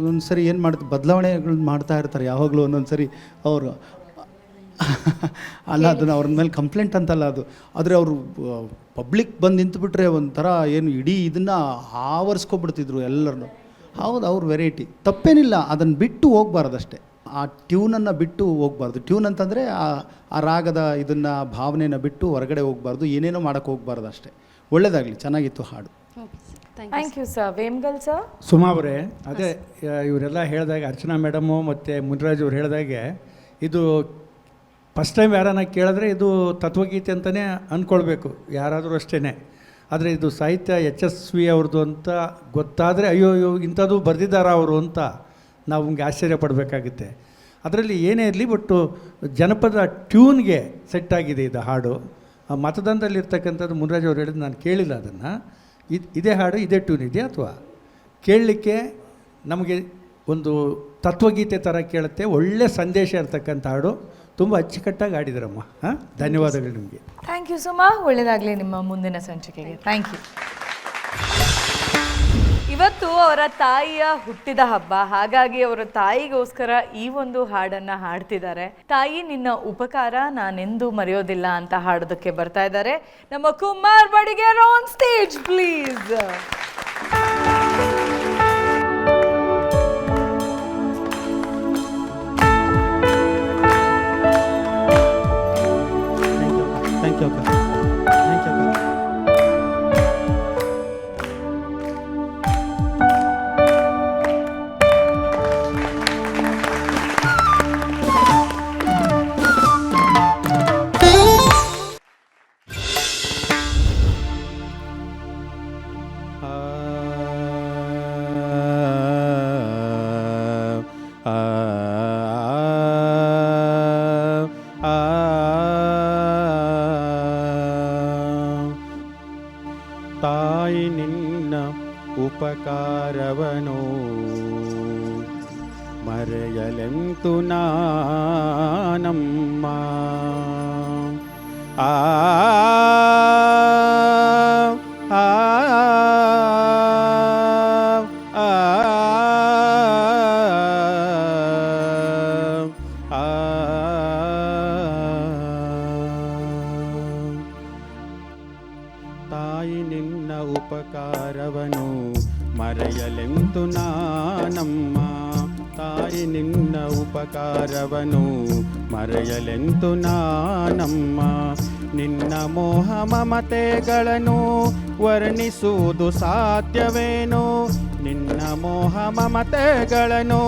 ಒಂದ್ಸರಿ ಏನು ಮಾಡ್ತಾರೆ, ಬದಲಾವಣೆಗಳು ಮಾಡ್ತಾ ಇರ್ತಾರೆ ಯಾವಾಗಲೂ. ಒಂದೊಂದು ಸರಿ ಅವರು ಅಲ್ಲ, ಅದನ್ನು ಅವ್ರ ಮೇಲೆ ಕಂಪ್ಲೇಂಟ್ ಅಂತಲ್ಲ ಅದು, ಆದರೆ ಅವರು ಪಬ್ಲಿಕ್ ಬಂದು ನಿಂತುಬಿಟ್ರೆ ಒಂಥರ ಏನು ಇಡೀ ಇದನ್ನು ಆವರಿಸ್ಕೊಬಿಡ್ತಿದ್ರು ಎಲ್ಲರನ್ನು. ಹೌದು, ಅವ್ರ ವೆರೈಟಿ, ತಪ್ಪೇನಿಲ್ಲ. ಅದನ್ನು ಬಿಟ್ಟು ಹೋಗ್ಬಾರ್ದು ಅಷ್ಟೇ, ಆ ಟ್ಯೂನನ್ನು ಬಿಟ್ಟು ಹೋಗ್ಬಾರ್ದು. ಟ್ಯೂನ್ ಅಂತಂದರೆ ಆ ರಾಗದ ಇದನ್ನು ಭಾವನೆನ ಬಿಟ್ಟು ಹೊರಗಡೆ ಹೋಗ್ಬಾರ್ದು, ಏನೇನೋ ಮಾಡೋಕ್ಕೆ ಹೋಗ್ಬಾರ್ದು ಅಷ್ಟೇ. ಒಳ್ಳೆಯದಾಗಲಿ, ಚೆನ್ನಾಗಿತ್ತು ಹಾಡು. Thank you sir. Vemgal sir. Suma ಅವರೇ, ಅದೇ ಇವರೆಲ್ಲ ಹೇಳಿದಾಗ, ಅರ್ಚನಾ ಮೇಡಮು ಮತ್ತು ಮುನಿರಾಜ್ ಅವ್ರು ಹೇಳಿದಾಗೆ, ಇದು ಫಸ್ಟ್ ಟೈಮ್ ಯಾರನ್ನ ಕೇಳಿದ್ರೆ ಇದು ತತ್ವಗೀತೆ ಅಂತಲೇ ಅಂದ್ಕೊಳ್ಬೇಕು ಯಾರಾದರೂ ಅಷ್ಟೇ. ಆದರೆ ಇದು ಸಾಹಿತ್ಯ ಯಶಸ್ವಿ ಅವ್ರದ್ದು ಅಂತ ಗೊತ್ತಾದರೆ ಅಯ್ಯೋ ಅಯ್ಯೋ ಇಂಥದ್ದು ಬರೆದಿದ್ದಾರಾ ಅವರು ಅಂತ ನಾವು ನಮಗೆ ಆಶ್ಚರ್ಯ ಪಡಬೇಕಾಗುತ್ತೆ. ಅದರಲ್ಲಿ ಏನೇ ಇರಲಿ, ಬಟ್ಟು ಜನಪದ ಟ್ಯೂನ್ಗೆ ಸೆಟ್ ಆಗಿದೆ ಇದು ಹಾಡು. ಆ ಮತದಾನದಲ್ಲಿರ್ತಕ್ಕಂಥದ್ದು ಮುನ್ರಾಜ್ ಅವ್ರು ಹೇಳಿದ್ದು ನಾನು ಕೇಳಿಲ್ಲ ಅದನ್ನು. ಇದೇ ಹಾಡು ಇದೇ ಟ್ಯೂನ್ ಇದೆಯಾ ಅಥವಾ ಕೇಳಲಿಕ್ಕೆ ನಮಗೆ ಒಂದು ತತ್ವಗೀತೆ ಥರ ಕೇಳುತ್ತೆ. ಒಳ್ಳೆ ಸಂದೇಶ ಇರ್ತಕ್ಕಂಥ ಹಾಡು, ತುಂಬ ಅಚ್ಚುಕಟ್ಟಾಗಿ ಆಡಿದ್ರಮ್ಮ. ಹಾಂ, ಧನ್ಯವಾದಗಳು ನಿಮಗೆ. Thank you Suma. ಒಳ್ಳೆಯದಾಗಲಿ ನಿಮ್ಮ ಮುಂದಿನ ಸಂಚಿಕೆಗೆ. Thank you. ಇವತ್ತು ಅವರ ತಾಯಿಯ ಹುಟ್ಟಿದ ಹಬ್ಬ, ಹಾಗಾಗಿ ಅವರ ತಾಯಿಗೋಸ್ಕರ ಈ ಒಂದು ಹಾಡನ್ನು ಹಾಡ್ತಿದ್ದಾರೆ. ತಾಯಿ ನಿನ್ನ ಉಪಕಾರ ನಾನೆಂದೂ ಮರೆಯೋದಿಲ್ಲ ಅಂತ ಹಾಡೋದಕ್ಕೆ ಬರ್ತಾ ಇದ್ದಾರೆ ನಮ್ಮ Kumar Badiger on stage please. Thank you ಅಕ್ಕ, ಥ್ಯಾಂಕ್ ಯು ಅಕ್ಕ. ತಾಯಿ ನಿನ್ನ ಉಪಕಾರವನು ಮರೆಯಲೆಂತು ನಾನಮ್ಮ. ಆ ಆ ತಾಯಿ ನಿನ್ನ ಉಪಕಾರವನು ಮರೆಯಲೆಂತು ನಾನಮ್ಮ. ತಾಯಿ ನಿನ್ನ ಉಪಕಾರವನು ಮರೆಯಲೆಂತು ನಾನಮ್ಮ. ನಿನ್ನ ಮೋಹ ಮಮತೆಗಳನ್ನು ವರ್ಣಿಸುವುದು ಸಾಧ್ಯವೇನೋ. ನಿನ್ನ ಮೋಹ ಮಮತೆಗಳನ್ನು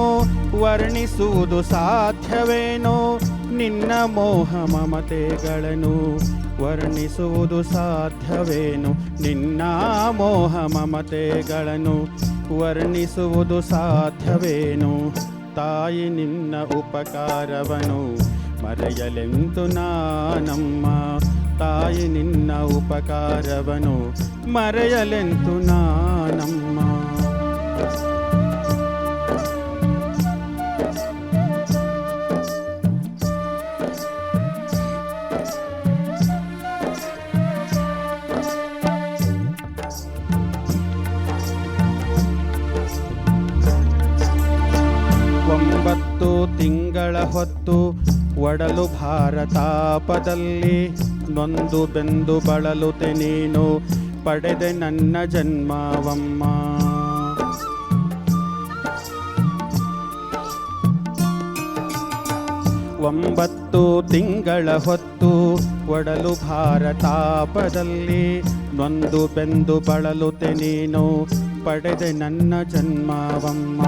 ವರ್ಣಿಸುವುದು ಸಾಧ್ಯವೇನೋ. ನಿನ್ನ ಮೋಹ ಮಮತೆಗಳನ್ನು ವರ್ಣಿಸುವುದು ಸಾಧ್ಯವೇನು. ನಿನ್ನ ಮೋಹ ಮಮತೆಗಳನ್ನು ವರ್ಣಿಸುವುದು ಸಾಧ್ಯವೇನು. ತಾಯಿ ನಿನ್ನ ಉಪಕಾರವನು ಮರೆಯಲೆಂತು ನಾನಮ್ಮ. ತಾಯಿ ನಿನ್ನ ಉಪಕಾರವನು ಮರೆಯಲೆಂತು ನಾನಮ್ಮ. ಒಂಬತ್ತು ತಿಂಗಳ ಹೊತ್ತು ಒಡಲು ಭಾರತಾಪದಲ್ಲಿ ನೊಂದು ಬೆಂದು ಬಳಲುತೆ ನೀನು ಪಡೆದೆ ನನ್ನ ಜನ್ಮವಮ್ಮ. ಒಂಬತ್ತು ತಿಂಗಳ ಹೊತ್ತು ಒಡಲು ಭಾರತಾಪದಲ್ಲಿ ನೊಂದು ಬೆಂದು ಬಳಲುತೆ ನೀನು ಪಡೆದೆ ನನ್ನ ಜನ್ಮವಮ್ಮ.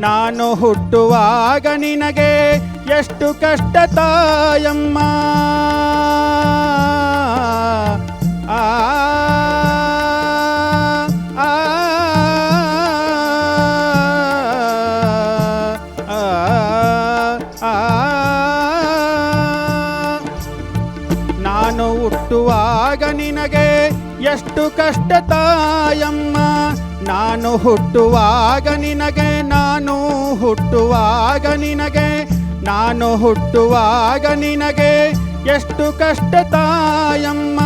ನಾನು ಹುಟ್ಟುವಾಗ ನಿನಗೆ ಎಷ್ಟು ಕಷ್ಟ ತಾಯಮ್ಮ. ಆ ಆ ನಾನು ಹುಟ್ಟುವಾಗ ನಿನಗೆ ಎಷ್ಟು ಕಷ್ಟ ತಾಯಮ್ಮ. ನಾನು ಹುಟ್ಟುವಾಗ ನಿನಗೆ ನಾನು ಹುಟ್ಟುವಾಗ ನಿನಗೆ ನಾನು ಹುಟ್ಟುವಾಗ ನಿನಗೆ ಎಷ್ಟು ಕಷ್ಟ ತಾಯಮ್ಮ.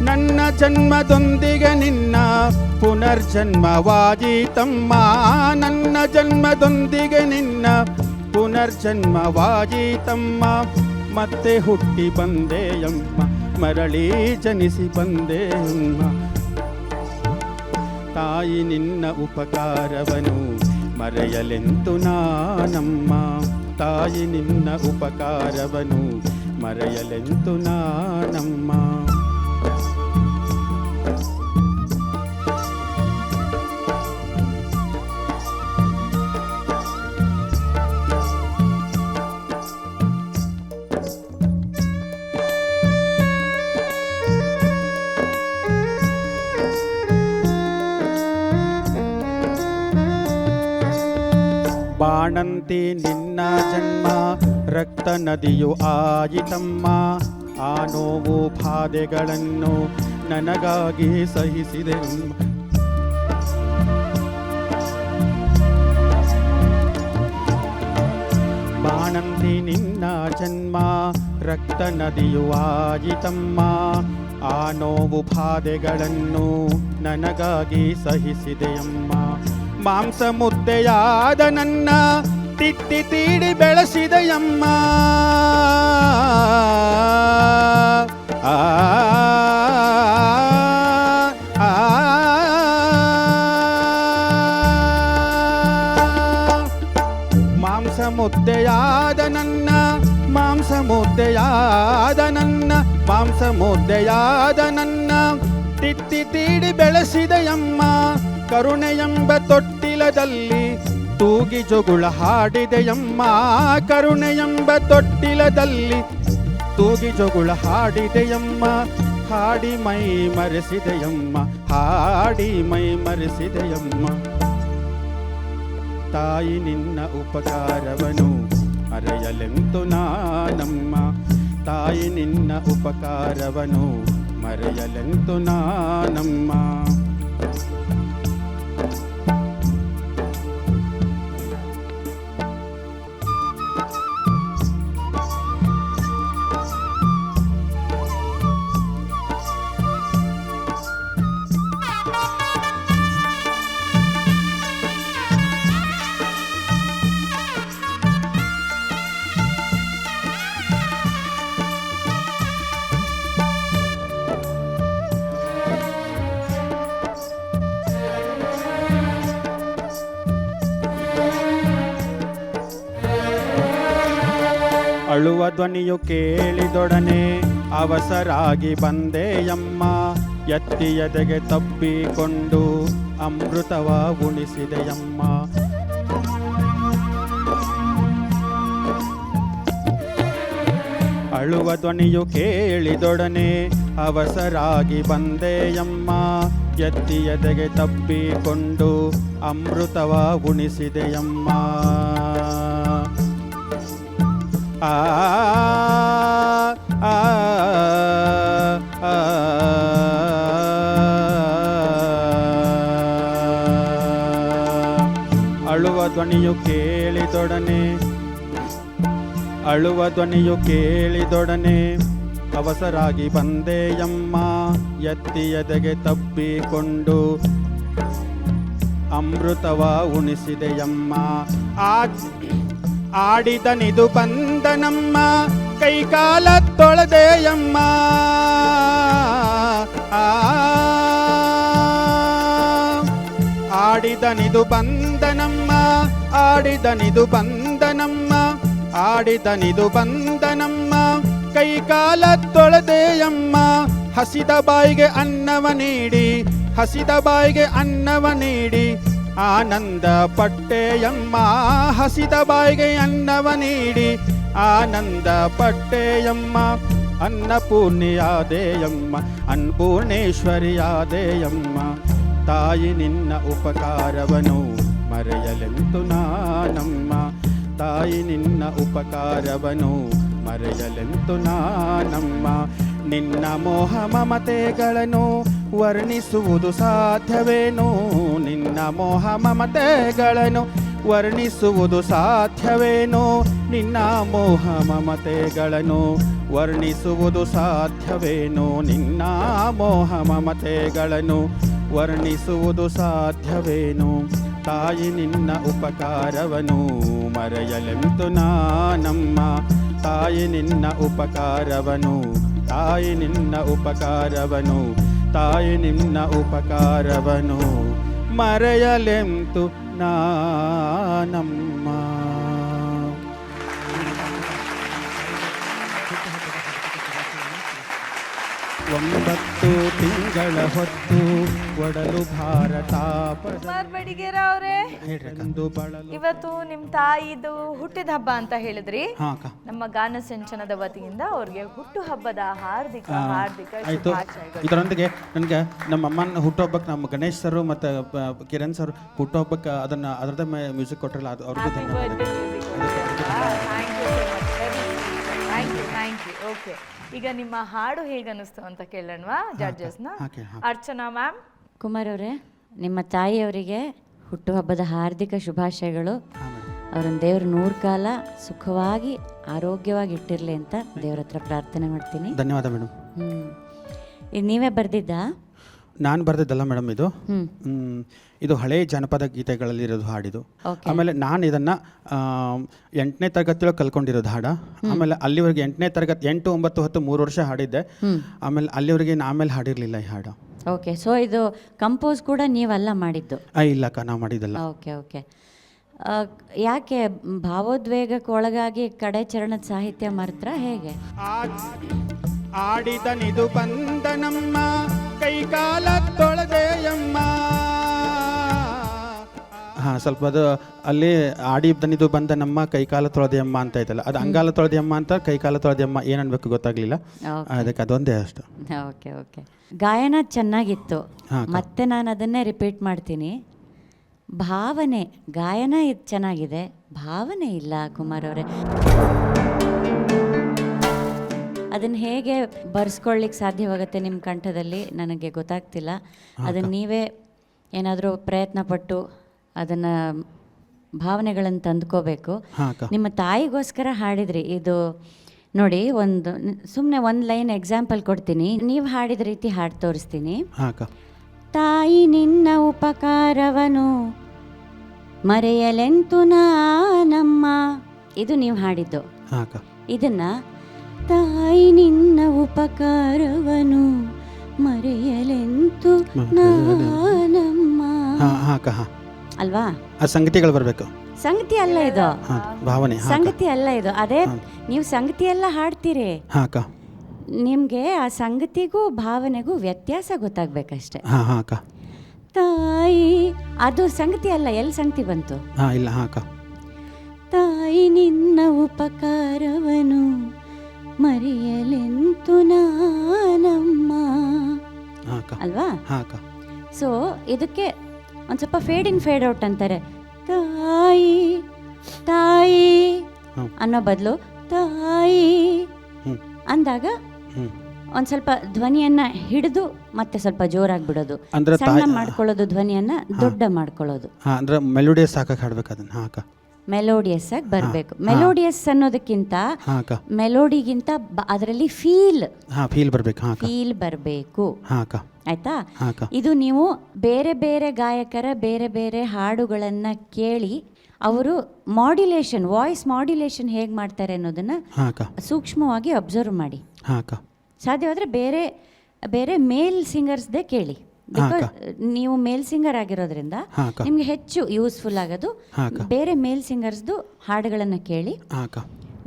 ನನ್ನ ಜನ್ಮದೊಂದಿಗೆ ನಿನ್ನ ಪುನರ್ಜನ್ಮವಾದೀತಮ್ಮ. ನನ್ನ ಜನ್ಮದೊಂದಿಗೆ ನಿನ್ನ ಪುನರ್ಜನ್ಮವಾದೀತಮ್ಮ. ಮತ್ತೆ ಹುಟ್ಟಿ ಬಂದೆಯಮ್ಮ, ಮರಳಿ ಜನಿಸಿ ಬಂದೆಯಮ್ಮ. ತಾಯಿ ನಿನ್ನ ಉಪಕಾರವನು ಮರೆಯಲೆಂತು ನಾನಮ್ಮ. ತಾಯಿ ನಿನ್ನ ಉಪಕಾರವನು ಮರೆಯಲೆಂತು ನಾನಮ್ಮ. ಬಾಣಂತಿ ನಿನ್ನ ಜನ್ಮ ರಕ್ತ ನದಿಯು ಆಯಿತಮ್ಮ, ಆ ನೋವು ಬಾಧೆಗಳನ್ನು ನನಗಾಗಿ ಸಹಿಸಿದೆ. ಬಾಣಂತಿ ನಿನ್ನ ಜನ್ಮ ರಕ್ತ ನದಿಯು ಆಯಿತಮ್ಮ, ಆ ನೋವು ಬಾಧೆಗಳನ್ನು ನನಗಾಗಿ ಸಹಿಸಿದೆಯಮ್ಮ. ಮಾಂಸ ಮುದ್ದೆಯಾದ ನನ್ನ ತಿಟ್ಟಿ ತೀಡಿ ಬೆಳೆಸಿದೆಯಮ್ಮ. ಆ ಆ ಮಾಂಸ ಮುದ್ದೆಯಾದ ನನ್ನ, ಮಾಂಸ ಮುದ್ದೆಯಾದ ನನ್ನ, ಮಾಂಸ ಮುದ್ದೆಯಾದ ನನ್ನ ತಿಟ್ಟಿ ತೀಡಿ ಬೆಳೆಸಿದೆಯಮ್ಮ. ಕರುಣೆಯೆಂಬ ತೊಟ್ಟಿಲದಲ್ಲಿ ತೂಗಿ ಜೋಗುಳ ಹಾಡಿದೆಯಮ್ಮ. ಕರುಣೆಯೆಂಬ ತೊಟ್ಟಿಲದಲ್ಲಿ ತೂಗಿ ಜೋಗುಳ ಹಾಡಿದೆಯಮ್ಮ. ಹಾಡಿ ಮೈ ಮರೆಸಿದೆಯಮ್ಮ, ಹಾಡಿ ಮೈ ಮರೆಸಿದೆಯಮ್ಮ. ತಾಯಿ ನಿನ್ನ ಉಪಕಾರವನು ಮರೆಯಲೆಂತು ನಾನಮ್ಮ, ತಾಯಿ ನಿನ್ನ ಉಪಕಾರವನು ಮರೆಯಲೆಂತು ನಾನಮ್ಮ. ಅಳುವ ಧ್ವನಿಯು ಕೇಳಿದೊಡನೆ ಅವಸರಾಗಿ ಬಂದೆಯಮ್ಮ. ಎತ್ತಿ ಎದೆಗೆ ತಬ್ಬಿಕೊಂಡು ಅಮೃತವ ಉಣಿಸಿದೆಯಮ್ಮ. ಅಳುವ ಧ್ವನಿಯು ಕೇಳಿದೊಡನೆ ಅವಸರಾಗಿ ಬಂದೆಯಮ್ಮ. ಎತ್ತಿ ಎದೆಗೆ ತಬ್ಬಿಕೊಂಡು ಅಮೃತವ ಉಣಿಸಿದೆಯಮ್ಮ. ಆ ಆ ಅಳುವ ಧ್ವನಿಯು ಕೇಳಿದೊಡನೆ, ಅಳುವ ಧ್ವನಿಯು ಕೇಳಿದೊಡನೆ ಅವಸರಾಗಿ ಬಂದೆಯಮ್ಮ. ಎತ್ತಿ ಎದೆಗೆ ತಬ್ಬಿಕೊಂಡು ಅಮೃತವ ಉಣಿಸಿದೆಯಮ್ಮ. ಆಡಿದನಿದು ಬಂದನಮ್ಮ, ಕೈಕಾಲ ತೊಳೆದೆಯಮ್ಮ. ಆಡಿದನಿದು ಬಂದನಮ್ಮ, ಆಡಿದನಿದು ಬಂದನಮ್ಮ, ಆಡಿದನಿದು ಬಂದನಮ್ಮ. ಕೈಕಾಲ ತೊಳೆದೆಯಮ್ಮ. ಹಸಿದ ಬಾಯಿಗೆ ಅನ್ನವ ನೀಡಿ, ಹಸಿದ ಬಾಯಿಗೆ ಅನ್ನವ ನೀಡಿ ಆನಂದ ಪಟ್ಟೆಯಮ್ಮ. ಹಸಿದ ಬಾಯಿಗೆ ಅನ್ನವ ನೀಡಿ ಆನಂದ ಪಟ್ಟೆಯಮ್ಮ. ಅನ್ನಪೂರ್ಣಿಯಾದೆಯಮ್ಮ, ಅನ್ನಪೂರ್ಣೇಶ್ವರಿಯಾದೆಯಮ್ಮ. ತಾಯಿ ನಿನ್ನ ಉಪಕಾರವನು ಮರೆಯಲೆಂತು ನಾನಮ್ಮ, ತಾಯಿ ನಿನ್ನ ಉಪಕಾರವನು ಮರೆಯಲೆಂತು ನಾನಮ್ಮ. ನಿನ್ನ ಮೋಹ ಮಮತೆಗಳನ್ನು ವರ್ಣಿಸುವುದು ಸಾಧ್ಯವೇನೋ, ನಿನ್ನ ಮೋಹ ಮಮತೆಗಳನ್ನು ವರ್ಣಿಸುವುದು ಸಾಧ್ಯವೇನೋ, ನಿನ್ನ ಮೋಹ ಮಮತೆಗಳನ್ನು ವರ್ಣಿಸುವುದು ಸಾಧ್ಯವೇನೋ, ನಿನ್ನ ಮೋಹ ಮಮತೆಗಳನ್ನು ವರ್ಣಿಸುವುದು ಸಾಧ್ಯವೇನೋ. ತಾಯಿ ನಿನ್ನ ಉಪಕಾರವನು ಮರೆಯಲೆಂತು ನಾನಮ್ಮ, ತಾಯಿ ನಿನ್ನ ಉಪಕಾರವನು, ತಾಯಿ ನಿನ್ನ ಉಪಕಾರವನು, ತಾಯಿ ನಿನ್ನ ಉಪಕಾರವನು ಮರೆಯಲೆಂತು ನಾನಮ್ಮ. ಒಂಬತ್ತು ತಿಂಗಳ ಹೊತ್ತು ಒಡಲು ಭಾರತಾಪ ಕುಮಾರ್ ಬಡಿಗೇರ ಅವರೇ, ಎಂದು ಬಳಲು. ಇವತ್ತು ನಿಮ್ಮ ತಾಯಿದು ಹುಟ್ಟಿದ ಹಬ್ಬ ಅಂತ ಹೇಳಿದ್ರಿ. ಹಾಂ ಅಕ್ಕ ನಮ್ಮ ಗಾನ ಸಿಂಚನದ ವತಿಯಿಂದ ಅವ್ರಿಗೆ ಹುಟ್ಟು ಹಬ್ಬದ ಹಾರ್ದಿಕ ಆಯಿತು. ಶುಭಾಶಯಗಳು. ಇದರೊಂದಿಗೆ ನನಗೆ ನಮ್ಮ ಅಮ್ಮನ ಹುಟ್ಟುಹಬ್ಬಕ್ಕೆ ನಮ್ಮ ಗಣೇಶ್ ಸರ್ ಮತ್ತು ಕಿರಣ್ ಸರ್ ಹುಟ್ಟುಹಬ್ಬಕ್ಕೆ ಅದರದ್ದೇ ಮ್ಯೂಸಿಕ್ ಕೊಟ್ಟರಲ್ಲ, ಅದು ಅವ್ರಿಗೂ ಧನ್ಯವಾದ. Thank you. ಓಕೆ, ಈಗ ನಿಮ್ಮ ಹಾಡು ಹೇಗೆ ಅನಿಸ್ತು ಅಂತ ಕೇಳೋಣವಾ ಜಡ್ಜಸ್ನ? ಹಾಕಿ ಅರ್ಚನಾ ಮ್ಯಾಮ್. ಕುಮಾರ್ ಅವರೇ, ನಿಮ್ಮ ತಾಯಿಯವರಿಗೆ ಹುಟ್ಟುಹಬ್ಬದ ಹಾರ್ದಿಕ ಶುಭಾಶಯಗಳು. ಅವ್ರನ್ನ ದೇವ್ರ 100 ಕಾಲ ಸುಖವಾಗಿ ಆರೋಗ್ಯವಾಗಿ ಇಟ್ಟಿರಲಿ ಅಂತ ದೇವ್ರ ಹತ್ರ ಪ್ರಾರ್ಥನೆ ಮಾಡ್ತೀನಿ. ಧನ್ಯವಾದ ಮೇಡಮ್. ಇದು ನೀವೇ ಬರೆದಿದ್ದಾ? ನಾನು ಬರೆದಿದ್ದಲ್ಲ ಮೇಡಮ್, ಇದು ಹ್ಮ್. ಇದು ಹಳೆ ಜನಪದ ಗೀತೆಗಳಲ್ಲಿರೋದು ಹಾಡಿದು. Okay. ಆಮೇಲೆ ನಾನು ಇದನ್ನು 8ನೇ ತರಗತಿಯೊಳಗೆ ಕಲ್ಕೊಂಡಿರೋದು ಹಾಡ. ಆಮೇಲೆ ಅಲ್ಲಿವರೆಗೆ 8ನೇ ತರಗತಿ 8, 9, 10 3 ವರ್ಷ ಹಾಡಿದ್ದೆ. ಆಮೇಲೆ ಅಲ್ಲಿವರೆಗೆ ಆಮೇಲೆ ಹಾಡಿರಲಿಲ್ಲ ಈ ಹಾಡು. ಓಕೆ, ಸೊ ಇದು ಕಂಪೋಸ್ ಕೂಡ ನೀವಲ್ಲ ಮಾಡಿದ್ದು? ಇಲ್ಲಕ್ಕ, ನಾವು ಮಾಡಿದ್ದಲ್ಲ. Okay okay. ಯಾಕೆ ಭಾವೋದ್ವೇಗಕ್ಕೆ ಒಳಗಾಗಿ ಕಡೆ ಚರಣದ ಸಾಹಿತ್ಯ ಮಾತ್ರ ಹೇಗೆ? ಆಡಿದನಿದು ಬಂದ ನಮ್ಮ ಕೈಕಾಲ ತೊಳೆದೆಯಮ್ಮ. ಹಾಂ, ಸ್ವಲ್ಪ ಅದು ಅಲ್ಲಿ ಆಡಿದನಿದು ಬಂದ ನಮ್ಮ ಕೈಕಾಲ ತೊಳೆದೆಯಮ್ಮ ಅಂತ ಐತಲ್ಲ, ಅದು ಅಂಗಾಲ ತೊಳೆದೆಯಮ್ಮ ಅಂತ ಕೈಕಾಲ ತೊಳೆದೆಯಮ್ಮ ಏನು ಅನ್ಬೇಕು ಗೊತ್ತಾಗ್ಲಿಲ್ಲ. ಅದಕ್ಕೆ ಅದೊಂದೇ ಅಷ್ಟು. Okay okay. ಗಾಯನ ಚೆನ್ನಾಗಿತ್ತು. ಹಾಂ. ಮತ್ತೆ ನಾನು ಅದನ್ನೇ ರಿಪೀಟ್ ಮಾಡ್ತೀನಿ. ಭಾವನೆ, ಗಾಯನ ಇದು ಚೆನ್ನಾಗಿದೆ, ಭಾವನೆ ಇಲ್ಲ ಕುಮಾರ್ ಅವರೇ. ಅದನ್ನು ಹೇಗೆ ಬರ್ಸ್ಕೊಳ್ಳಿಕ್ಕೆ ಸಾಧ್ಯವಾಗುತ್ತೆ ನಿಮ್ಮ ಕಂಠದಲ್ಲಿ ನನಗೆ ಗೊತ್ತಾಗ್ತಿಲ್ಲ. ಅದನ್ನು ನೀವೇ ಏನಾದರೂ ಪ್ರಯತ್ನ ಪಟ್ಟು ಅದನ್ನು ಭಾವನೆಗಳನ್ನು ತಂದ್ಕೋಬೇಕು. ನಿಮ್ಮ ತಾಯಿಗೋಸ್ಕರ ಹಾಡಿದ್ರಿ ಇದು. ನೋಡಿ, ಸುಮ್ಮನೆ ಒಂದು ಲೈನ್ ಎಕ್ಸಾಂಪಲ್ ಕೊಡ್ತೀನಿ, ನೀವು ಹಾಡಿದ ರೀತಿ ಹಾಡು ತೋರಿಸ್ತೀನಿ. ತಾಯಿ ನಿನ್ನ ಉಪಕಾರವನು ಮರೆಯಲೆಂತು ನಾನಮ್ಮ, ಇದು ನೀವು ಹಾಡಿದ್ದು. ಇದನ್ನ ತಾಯಿ ನಿನ್ನ ಉಪಕಾರವನು ಮರೆಯಲೆಂತು ನಾನಮ್ಮ ಅಲ್ವಾ? ಸಂಗತಿಗಳು ಬರಬೇಕು. ಸಂಗತಿ ಅಲ್ಲ ಇದು, ಭಾವನೆ. ಸಂಗತಿ ಅಲ್ಲ ಇದು. ಅದೇ ನೀವು ಸಂಗತಿ ಎಲ್ಲ ಹಾಡ್ತೀರಿ, ನಿಮ್ಗೆ ಆ ಸಂಗತಿಗೂ ಭಾವನೆಗೂ ವ್ಯತ್ಯಾಸ ಗೊತ್ತಾಗ್ಬೇಕಷ್ಟೆ. ತಾಯಿ ಅದು ಸಂಗತಿ ಅಲ್ಲ. ಎಲ್ಲಿ ಸಂಗತಿ ಬಂತು? ಇಲ್ಲ. ತಾಯಿ ನಿನ್ನ ಉಪಕಾರವನು ಮರೆಯಲೆಂತು ನಾನಮ್ಮ ಅಲ್ವಾ? ಸೊ ಇದಕ್ಕೆ ಒಂದು ಸ್ವಲ್ಪ ಫೇಡ್ ಇನ್ ಫೇಡ್ ಔಟ್ ಅಂತಾರೆ. ತಾಯಿ ತಾಯಿ ಅನ್ನೋ ಬದಲು ತಾಯಿ ಅಂದಾಗ ಒಂದು ಸ್ವಲ್ಪ ಧ್ವನಿಯನ್ನ ಹಿಡಿದು ಮತ್ತೆ ಸ್ವಲ್ಪ ಜೋರಾಗಿ ಬಿಡೋದು, ಸಣ್ಣ ಮಾಡ್ಕೊಳ್ಳೋದು, ಧ್ವನಿಯನ್ನ ದೊಡ್ಡ ಮಾಡ್ಕೊಳ್ಳೋದು. ಅಂದ್ರೆ ಮೆಲೋಡಿಯಸ್ ಹಾಕಕ್ಕೆ ಹಾಡ್ಬೇಕು ಅದನ್ನ. ಮೆಲೋಡಿಯಸ್ ಆಗಿ ಬರಬೇಕು. ಮೆಲೋಡಿಯಸ್ ಅನ್ನೋದಕ್ಕಿಂತ ಮೆಲೋಡಿಗಿಂತ ಅದರಲ್ಲಿ ಫೀಲ್ ಬರಬೇಕು. ಫೀಲ್ ಬರಬೇಕು. ಆಯ್ತಾ? ಇದು ನೀವು ಬೇರೆ ಬೇರೆ ಗಾಯಕರ ಬೇರೆ ಬೇರೆ ಹಾಡುಗಳನ್ನು ಕೇಳಿ ಅವರು ಮಾಡ್ಯುಲೇಷನ್, ವಾಯ್ಸ್ ಮಾಡ್ಯುಲೇಷನ್ ಹೇಗೆ ಮಾಡ್ತಾರೆ ಅನ್ನೋದನ್ನ ಸೂಕ್ಷ್ಮವಾಗಿ ಅಬ್ಸರ್ವ್ ಮಾಡಿ. ಸಾಧ್ಯವಾದರೆ ಬೇರೆ ಬೇರೆ ಮೇಲ್ ಸಿಂಗರ್ಸ್ದೇ ಕೇಳಿ. ಬಿಕಾಸ್ ನೀವು ಮೇಲ್ ಸಿಂಗರ್ ಆಗಿರೋದ್ರಿಂದ ನಿಮ್ಗೆ ಹೆಚ್ಚು ಯೂಸ್ಫುಲ್ ಆಗೋದು ಬೇರೆ ಮೇಲ್ ಸಿಂಗರ್ಸ್ದು ಹಾಡುಗಳನ್ನು ಕೇಳಿ.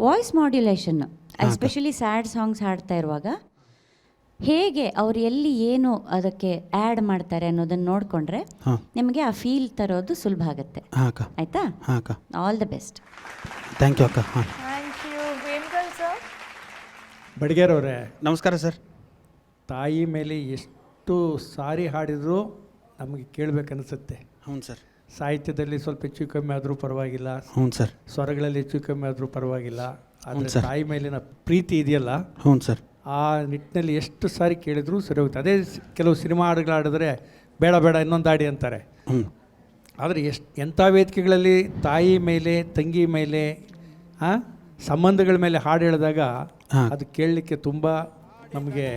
Voice modulation especially sad songs ಹಾಡ್ತಾ ಇರುವಾಗ ಹೇಗೆ ಅವ್ರು ಎಲ್ಲಿ ಏನು ಅದಕ್ಕೆ ಆ್ಯಡ್ ಮಾಡ್ತಾರೆ ಅನ್ನೋದನ್ನ ನೋಡಿಕೊಂಡ್ರೆ ನಿಮಗೆ ಆ ಫೀಲ್ ತರೋದು ಸುಲಭ ಆಗುತ್ತೆ. ಆಯ್ತಾ? All the best. Thank you ಅಕ್ಕ. ಬಡಿಗೇರವ್ರೆ, ನಮಸ್ಕಾರ ಸರ್. ತಾಯಿ ಮೇಲೆ ಎಷ್ಟು ಸಾರಿ ಹಾಡಿದ್ರು ನಮಗೆ ಕೇಳಬೇಕನ್ನಿಸುತ್ತೆ. ಹ್ಞೂ ಸರ್. ಸಾಹಿತ್ಯದಲ್ಲಿ ಸ್ವಲ್ಪ ಹೆಚ್ಚು ಕಮ್ಮಿ ಆದರೂ ಪರವಾಗಿಲ್ಲ, ಹ್ಞೂ ಸರ್. ಸ್ವರಗಳಲ್ಲಿ ಹೆಚ್ಚು ಕಮ್ಮಿ ಆದರೂ ಪರವಾಗಿಲ್ಲ, ಆದರೆ ತಾಯಿ ಮೇಲಿನ ಪ್ರೀತಿ ಇದೆಯಲ್ಲ, ಹ್ಞೂ ಸರ್, ಆ ನಿಟ್ಟಿನಲ್ಲಿ ಎಷ್ಟು ಸಾರಿ ಕೇಳಿದ್ರು ಸರಿ ಹೋಗುತ್ತೆ. ಅದೇ ಕೆಲವು ಸಿನಿಮಾ ಹಾಡುಗಳು ಹಾಡಿದ್ರೆ ಬೇಡ ಬೇಡ ಇನ್ನೊಂದು ಹಾಡಿ ಅಂತಾರೆ. ಆದರೆ ಎಂಥ ವೇದಿಕೆಗಳಲ್ಲಿ ತಾಯಿ ಮೇಲೆ, ತಂಗಿ ಮೇಲೆ, ಸಂಬಂಧಗಳ ಮೇಲೆ ಹಾಡು ಹೇಳಿದಾಗ ಅದು ಕೇಳಲಿಕ್ಕೆ ತುಂಬ ನಮಗೆ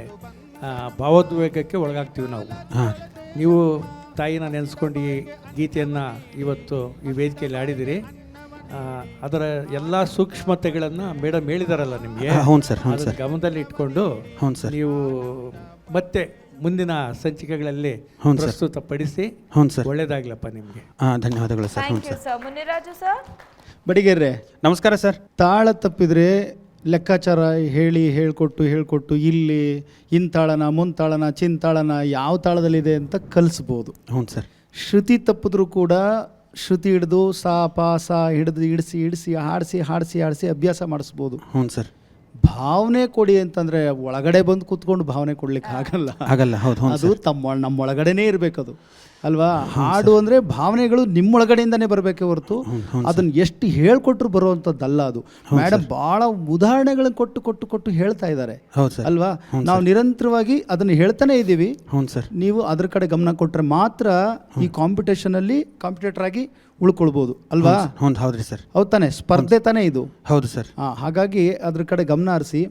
ಭಾವೋದ್ವೇಗಕ್ಕೆ ಒಳಗಾಗ್ತೀವಿ ನಾವು. ನೀವು ತಾಯಿನ ನೆನೆಸ್ಕೊಂಡು ಈ ಗೀತೆಯನ್ನು ಇವತ್ತು ಈ ವೇದಿಕೆಯಲ್ಲಿ ಹಾಡಿದಿರಿ. ಅದರ ಎಲ್ಲ ಸೂಕ್ಷ್ಮತೆಗಳನ್ನು ಮೇಡಮ್ ಹೇಳಿದಾರಲ್ಲ ನಿಮಗೆ, ಅದನ್ನು ಗಮನದಲ್ಲಿ ಇಟ್ಕೊಂಡು ನೀವು ಮತ್ತೆ ಮುಂದಿನ ಸಂಚಿಕೆಗಳಲ್ಲಿ ಪ್ರಸ್ತುತಪಡಿಸಿ. ಒಳ್ಳೇದಾಗ್ಲಪ್ಪ ನಿಮಗೆ. ಧನ್ಯವಾದಗಳು ಸರ್. ಮುನಿರಾಜು ಸರ್. ಬಡಿಗೇರ್ರೆ, ನಮಸ್ಕಾರ ಸರ್. ತಾಳ ತಪ್ಪಿದ್ರೆ ಲೆಕ್ಕಾಚಾರ ಹೇಳ್ಕೊಟ್ಟು ಇಲ್ಲಿ ಇಂತಾಳನ ಮುಂತಾಳನ ಚಿಂತಾಳನ ಯಾವ ತಾಳದಲ್ಲಿದೆ ಅಂತ ಕಲಿಸ್ಬೋದು. ಹ್ಞೂ ಸರ್. ಶ್ರುತಿ ತಪ್ಪಿದ್ರೂ ಕೂಡ ಶ್ರುತಿ ಹಿಡಿದು ಸಾ ಪಾ ಸಾ ಹಿಡಿದು ಇಡಿಸಿ ಹಾಡಿಸಿ ಅಭ್ಯಾಸ ಮಾಡಿಸ್ಬೋದು. ಹ್ಞೂ ಸರ್. ಭಾವನೆ ಕೊಡಿ ಅಂತಂದರೆ ಒಳಗಡೆ ಬಂದು ಕೂತ್ಕೊಂಡು ಭಾವನೆ ಕೊಡ್ಲಿಕ್ಕೆ ಆಗಲ್ಲ. ಹೌದು. ಅದು ನಮ್ಮ ಒಳಗಡೆನೇ ಇರಬೇಕದು ಅಲ್ವಾ. ಹಾಡು ಅಂದರೆ ಭಾವನೆಗಳು ನಿಮ್ಮೊಳಗಡೆಯಿಂದನೇ ಬರಬೇಕೇ ಹೊರತು ಅದನ್ನು ಎಷ್ಟು ಹೇಳ್ಕೊಟ್ರು ಬರುವಂಥದ್ದಲ್ಲ ಅದು. ಮೇಡಮ್ ಭಾಳ ಉದಾಹರಣೆಗಳನ್ನ ಕೊಟ್ಟು ಹೇಳ್ತಾ ಇದ್ದಾರೆ ಅಲ್ವಾ. ನಾವು ನಿರಂತರವಾಗಿ ಅದನ್ನು ಹೇಳ್ತಾನೆ ಇದ್ದೀವಿ. ಹೌದು ಸರ್. ನೀವು ಅದ್ರ ಕಡೆ ಗಮನ ಕೊಟ್ಟರೆ ಮಾತ್ರ ಈ ಕಾಂಪಿಟೇಷನಲ್ಲಿ ಕಾಂಪಿಟೇಟರ್ ಆಗಿ ಉಳ್ಕೊಳ್ಬೋದು ಅಲ್ವಾ. ಹೌದ್ರಿ ಸರ್. ಹೌದು ತಾನೆ, ಸ್ಪರ್ಧೆ ತಾನೇ ಇದು. ಹೌದು ಸರ್. ಹಾಗಾಗಿ ಅದ್ರ ಕಡೆ ಗಮನ ಹರಿಸಿ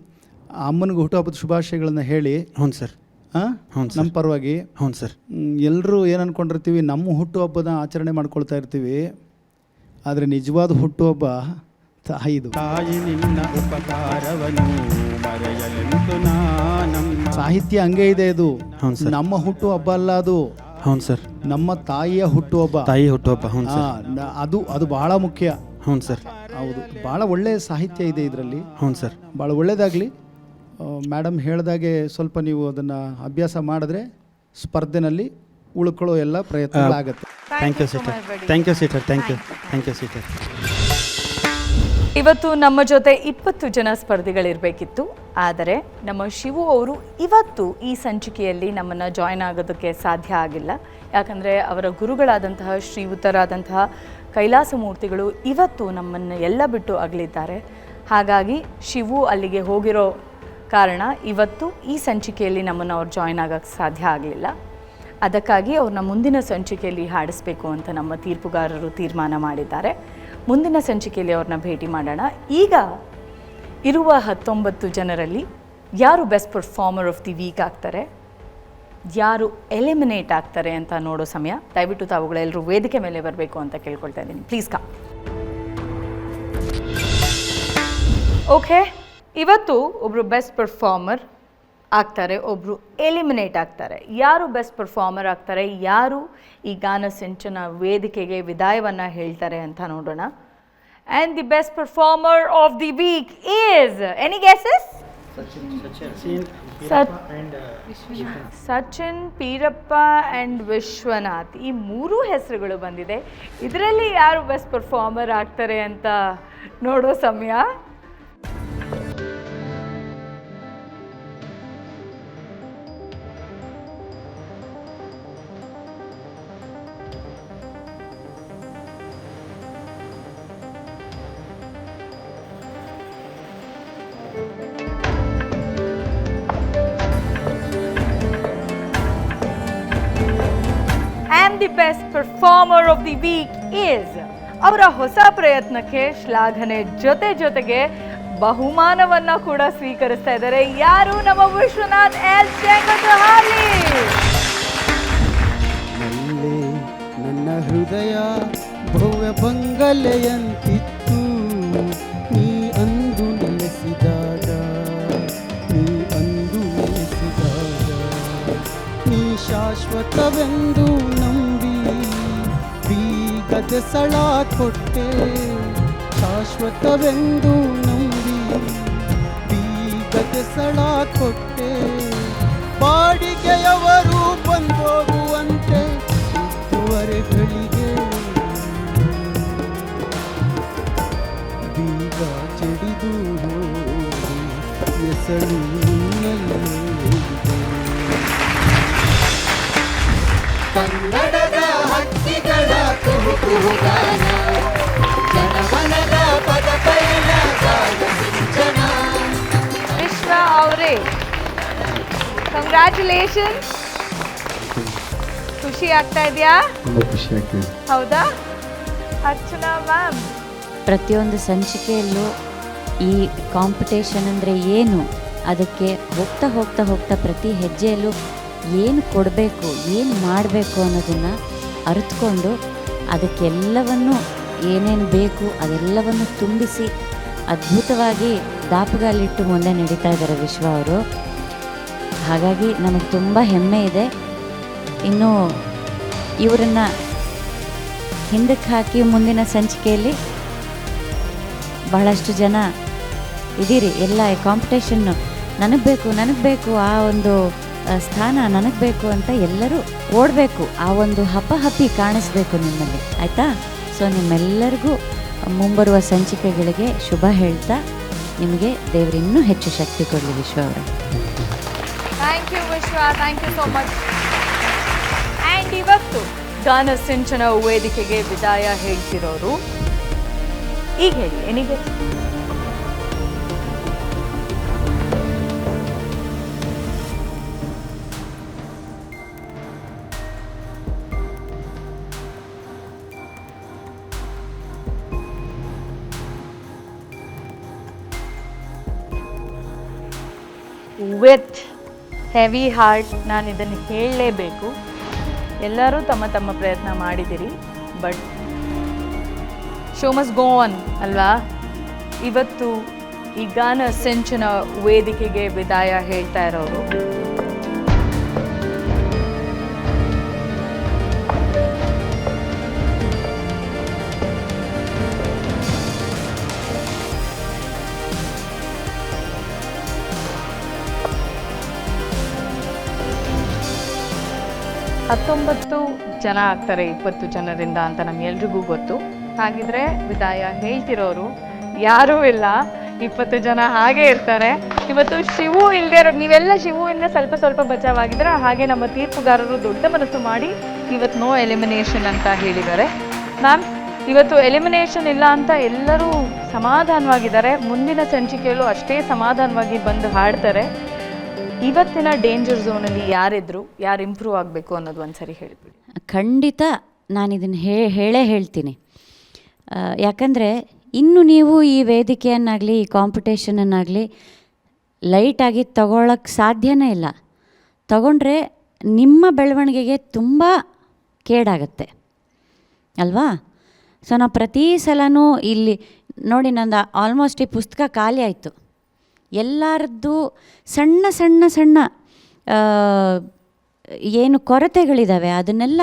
ಅಮ್ಮನಿಗೆ ಹುಟ್ಟುಹಬ್ಬದ ಶುಭಾಶಯಗಳನ್ನ ಹೇಳಿ. ಹ್ಞೂ ಸರ್. ನಮ್ಮ ಪರವಾಗಿ. ಹ್ಞೂ ಸರ್. ಎಲ್ಲರೂ ಏನು ಅಂದ್ಕೊಂಡಿರ್ತೀವಿ, ನಮ್ಮ ಹುಟ್ಟುಹಬ್ಬದ ಆಚರಣೆ ಮಾಡ್ಕೊಳ್ತಾ ಇರ್ತೀವಿ, ಆದರೆ ನಿಜವಾದ ಹುಟ್ಟುಹಬ್ಬ ತಾಯಿದು. ತಾಯಿ ನಿನ್ನ ಉಪಕಾರವನ್ನು ಮರೆಯಲೆಂದು ನಾನಮ್ಮ. ಸಾಹಿತ್ಯ ಹಂಗೆ ಇದೆ ಇದು. ನಮ್ಮ ಹುಟ್ಟುಹಬ್ಬ ಅಲ್ಲ ಅದು. ಹೌದು ಸರ್. ನಮ್ಮ ತಾಯಿಯ ಹುಟ್ಟುಹಬ್ಬ. ಹ್ಞೂ ಸರ್. ಅದು ಬಹಳ ಮುಖ್ಯ. ಹ್ಞೂ ಸರ್. ಹೌದು, ಭಾಳ ಒಳ್ಳೆಯ ಸಾಹಿತ್ಯ ಇದೆ ಇದರಲ್ಲಿ. ಹ್ಞೂ ಸರ್. ಭಾಳ ಒಳ್ಳೆಯದಾಗಲಿ. ಮೇಡಮ್ ಹೇಳಿದಾಗೆ ಸ್ವಲ್ಪ ನೀವು ಅದನ್ನು ಅಭ್ಯಾಸ ಮಾಡಿದ್ರೆ ಸ್ಪರ್ಧೆನಲ್ಲಿ ಉಳ್ಕೊಳ್ಳೋ ಎಲ್ಲ ಪ್ರಯತ್ನಗಳಾಗುತ್ತೆ. Thank you sister. Thank you sister. ಇವತ್ತು ನಮ್ಮ ಜೊತೆ 20 ಜನ ಸ್ಪರ್ಧಿಗಳಿರಬೇಕಿತ್ತು, ಆದರೆ ನಮ್ಮ ಶಿವು ಅವರು ಇವತ್ತು ಈ ಸಂಚಿಕೆಯಲ್ಲಿ ನಮ್ಮನ್ನು ಜಾಯ್ನ್ ಆಗೋದಕ್ಕೆ ಸಾಧ್ಯ ಆಗಿಲ್ಲ. ಯಾಕಂದರೆ ಅವರ ಗುರುಗಳಾದಂತಹ ಶ್ರೀಯುತರಾದಂತಹ ಕೈಲಾಸಮೂರ್ತಿಗಳು ಇವತ್ತು ನಮ್ಮನ್ನು ಎಲ್ಲ ಬಿಟ್ಟು ಅಗಲಿದ್ದಾರೆ. ಹಾಗಾಗಿ ಶಿವು ಅಲ್ಲಿಗೆ ಹೋಗಿರೋ ಕಾರಣ ಇವತ್ತು ಈ ಸಂಚಿಕೆಯಲ್ಲಿ ನಮ್ಮನ್ನು ಅವ್ರು ಜಾಯ್ನ್ ಆಗೋಕ್ಕೆ ಸಾಧ್ಯ ಆಗಲಿಲ್ಲ. ಅದಕ್ಕಾಗಿ ಅವ್ರನ್ನ ಮುಂದಿನ ಸಂಚಿಕೆಯಲ್ಲಿ ಹಾಡಿಸ್ಬೇಕು ಅಂತ ನಮ್ಮ ತೀರ್ಪುಗಾರರು ತೀರ್ಮಾನ ಮಾಡಿದ್ದಾರೆ. ಮುಂದಿನ ಸಂಚಿಕೆಯಲ್ಲಿ ಅವ್ರನ್ನ ಭೇಟಿ ಮಾಡೋಣ. ಈಗ ಇರುವ 19 ಜನರಲ್ಲಿ ಯಾರು best performer of the week ಆಗ್ತಾರೆ, ಯಾರು ಎಲಿಮಿನೇಟ್ ಆಗ್ತಾರೆ ಅಂತ ನೋಡೋ ಸಮಯ. ದಯವಿಟ್ಟು ತಾವುಗಳೆಲ್ಲರೂ ವೇದಿಕೆ ಮೇಲೆ ಬರಬೇಕು ಅಂತ ಕೇಳ್ಕೊಳ್ತಾ ಇದ್ದೀನಿ. Please come. ಓಕೆ, ಇವತ್ತು ಒಬ್ಬರು ಬೆಸ್ಟ್ ಪರ್ಫಾರ್ಮರ್ ಆಗ್ತಾರೆ, ಒಬ್ಬರು ಎಲಿಮಿನೇಟ್ ಆಗ್ತಾರೆ. ಯಾರು ಬೆಸ್ಟ್ ಪರ್ಫಾರ್ಮರ್ ಆಗ್ತಾರೆ, ಯಾರು ಈ ಗಾನ ಸಿಂಚನ ವೇದಿಕೆಗೆ ವಿದಾಯವನ್ನು ಹೇಳ್ತಾರೆ ಅಂತ ನೋಡೋಣ. And the best performer of the week is, any guesses? Sachin, Peerappa and Vishwanath, ಈ 3 ಹೆಸರುಗಳು ಬಂದಿದೆ. ಇದರಲ್ಲಿ ಯಾರು ಬೆಸ್ಟ್ ಪರ್ಫಾರ್ಮರ್ ಆಗ್ತಾರೆ ಅಂತ ನೋಡೋ ಸಮಯ. The best performer of the week is, ಅವರ ಹೊಸ ಪ್ರಯತ್ನಕ್ಕೆ ಶ್ಲಾಘನೆ ಜೊತೆಗೆ ಬಹುಮಾನವನ್ನ ಕೂಡ ಸ್ವೀಕರಿಸ್ತಾ ಇದ್ದಾರೆ. ಯಾರು? ನಮ್ಮ ವಿಶ್ವನಾಥ್ ಎಲ್ ಚೆಂಗಟಹಾಲಿ. ನನ್ನ ಹೃದಯ ಭವ್ಯ ಬಂಗಲೆಯಂತಿತ್ತು, ನೀ ಅಂದು ನೆಲೆಸಿದಾಗ, ನೀ ಶಾಶ್ವತವೆಂದು ನಂಬಿ ಬೀಗದ ಸಳ ಕೊಟ್ಟೆ, ಶಾಶ್ವತವೆಂದು ನಂಬಿ ಬೀಗದ ಸಳ ಕೊಟ್ಟೆ. ಬಾಡಿಗೆಯವರು ಬಂದೋಗುವಂತೆ ಇದುವರೆಗಳಿಗೆ ಬೀಗ ಚೆಡಿದು ಎಸಳು ಕನ್ನಡದ ಹಕ್ಕಿಗಳ ಕುಹುಕುಹುಗಾನ, ಜನಮನದ ಪದ ಪಯಣ ಸಿಂಚನ. ವಿಶ್ವ ಅವರೇ, ಕಂಗ್ರ್ಯಾಚುಲೇಷನ್ಸ್. ಖುಷಿ ಆಗ್ತಾ ಇದೆಯಾ? ಖುಷಿ ಆಗ್ತಿದೆ. ಹೌದಾ? ಅರ್ಚನಾ ಮ್ಯಾಮ್, ಪ್ರತಿಯೊಂದು ಸಂಚಿಕೆಯಲ್ಲೂ ಈ ಕಾಂಪಿಟೇಷನ್ ಅಂದರೆ ಏನು, ಅದಕ್ಕೆ ಹೋಗ್ತಾ ಪ್ರತಿ ಹೆಜ್ಜೆಯಲ್ಲೂ ಏನು ಕೊಡಬೇಕು, ಏನು ಮಾಡಬೇಕು ಅನ್ನೋದನ್ನು ಅರಿತುಕೊಂಡು ಅದಕ್ಕೆಲ್ಲವನ್ನು ಏನೇನು ಬೇಕು ಅದೆಲ್ಲವನ್ನು ತುಂಬಿಸಿ ಅದ್ಭುತವಾಗಿ ದಾಪುಗಾಲಿಟ್ಟು ಮುಂದೆ ನಡೀತಾ ಇದ್ದಾರೆ ವಿಶ್ವ ಅವರು. ಹಾಗಾಗಿ ನಮಗೆ ತುಂಬ ಹೆಮ್ಮೆ ಇದೆ. ಇನ್ನು ಇವರನ್ನು ಹಿಂದಕ್ಕೆ ಹಾಕಿ ಮುಂದಿನ ಸಂಚಿಕೆಯಲ್ಲಿ ಬಹಳಷ್ಟು ಜನ ಇದ್ದೀರಿ ಎಲ್ಲ ಕಾಂಪಿಟೇಷನ್ನು ನನಗೆ ಬೇಕು ಆ ಒಂದು ಸ್ಥಾನ ನನಗೆ ಬೇಕು ಅಂತ ಎಲ್ಲರೂ ಓಡಬೇಕು, ಆ ಒಂದು ಹಪಹಪಿ ಕಾಣಿಸ್ಬೇಕು ನಿಮ್ಮಲ್ಲಿ, ಆಯಿತಾ? ಸೊ ನಿಮ್ಮೆಲ್ಲರಿಗೂ ಮುಂಬರುವ ಸಂಚಿಕೆಗಳಿಗೆ ಶುಭ ಹೇಳ್ತಾ ನಿಮಗೆ ದೇವರು ಇನ್ನೂ ಹೆಚ್ಚು ಶಕ್ತಿ ಕೊಡಲಿ ವಿಶ್ವ ಅವರೇ. Thank you Vishwa, thank you so much. And ಇವತ್ತು ಗಾನ ಸಿಂಚನ ವೇದಿಕೆಗೆ ವಿದಾಯ ಹೇಳ್ತಿರೋರು ಈಗ ಹೇಳಿ ಏನಿಗೆ? ವಿತ್ ಹೆವಿ ಹಾರ್ಟ್ ನಾನು ಇದನ್ನು ಹೇಳಲೇಬೇಕು. ಎಲ್ಲರೂ ತಮ್ಮ ತಮ್ಮ ಪ್ರಯತ್ನ ಮಾಡಿದಿರಿ, but show must go on ಅಲ್ವಾ? ಇವತ್ತು ಈ ಗಾನ ಸಿಂಚನ ವೇದಿಕೆಗೆ ವಿದಾಯ ಹೇಳ್ತಾ ಇರೋರು ಹತ್ತೊಂಬತ್ತು ಜನ ಆಗ್ತಾರೆ 20 ಜನರಿಂದ ಅಂತ ನಮ್ಗೆಲ್ರಿಗೂ ಗೊತ್ತು. ಹಾಗಿದ್ರೆ ವಿದಾಯ ಹೇಳ್ತಿರೋರು ಯಾರೂ ಇಲ್ಲ, 20 ಜನ ಹಾಗೆ ಇರ್ತಾರೆ. ಇವತ್ತು ಶಿವು ಇಲ್ಲದೆ ಇರೋ, ನೀವೆಲ್ಲ ಶಿವುವಿಂದ ಸ್ವಲ್ಪ ಬಚಾವಾಗಿದ್ರೆ, ಹಾಗೆ ನಮ್ಮ ತೀರ್ಪುಗಾರರು ದೊಡ್ಡ ಮನಸ್ಸು ಮಾಡಿ ಇವತ್ತು ನೋ ಎಲಿಮಿನೇಷನ್ ಅಂತ ಹೇಳಿದ್ದಾರೆ. ಮ್ಯಾಮ್, ಇವತ್ತು ಎಲಿಮಿನೇಷನ್ ಇಲ್ಲ ಅಂತ ಎಲ್ಲರೂ ಸಮಾಧಾನವಾಗಿದ್ದಾರೆ. ಮುಂದಿನ ಸಂಚಿಕೆಯಲ್ಲೂ ಅಷ್ಟೇ ಸಮಾಧಾನವಾಗಿ ಬಂದು ಹಾಡ್ತಾರೆ. ಇವತ್ತಿನ ಡೇಂಜರ್ ಝೋನಲ್ಲಿ ಯಾರಿದ್ರು, ಯಾರು ಇಂಪ್ರೂವ್ ಆಗಬೇಕು ಅನ್ನೋದು ಒಂದ್ಸರಿ ಹೇಳಿಬಿಡಿ. ಖಂಡಿತ ನಾನು ಇದನ್ನು ಹೇಳ್ತೀನಿ. ಯಾಕಂದರೆ ಇನ್ನು ನೀವು ಈ ವೇದಿಕೆಯನ್ನಾಗಲಿ ಈ ಕಾಂಪಿಟೇಷನನ್ನಾಗಲಿ ಲೈಟಾಗಿ ತಗೊಳ್ಳೋಕ್ಕೆ ಸಾಧ್ಯನೇ ಇಲ್ಲ. ತಗೊಂಡ್ರೆ ನಿಮ್ಮ ಬೆಳವಣಿಗೆಗೆ ತುಂಬ ಕೇಡಾಗತ್ತೆ ಅಲ್ವಾ? ಸೊ ನಾವು ಪ್ರತಿ ಸಲನೂ ಇಲ್ಲಿ ನೋಡಿ, ನಂದು ಆಲ್ಮೋಸ್ಟ್ ಈ ಪುಸ್ತಕ ಖಾಲಿ ಆಯಿತು. ಎಲ್ಲರದ್ದು ಸಣ್ಣ ಏನು ಕೊರತೆಗಳಿದ್ದಾವೆ ಅದನ್ನೆಲ್ಲ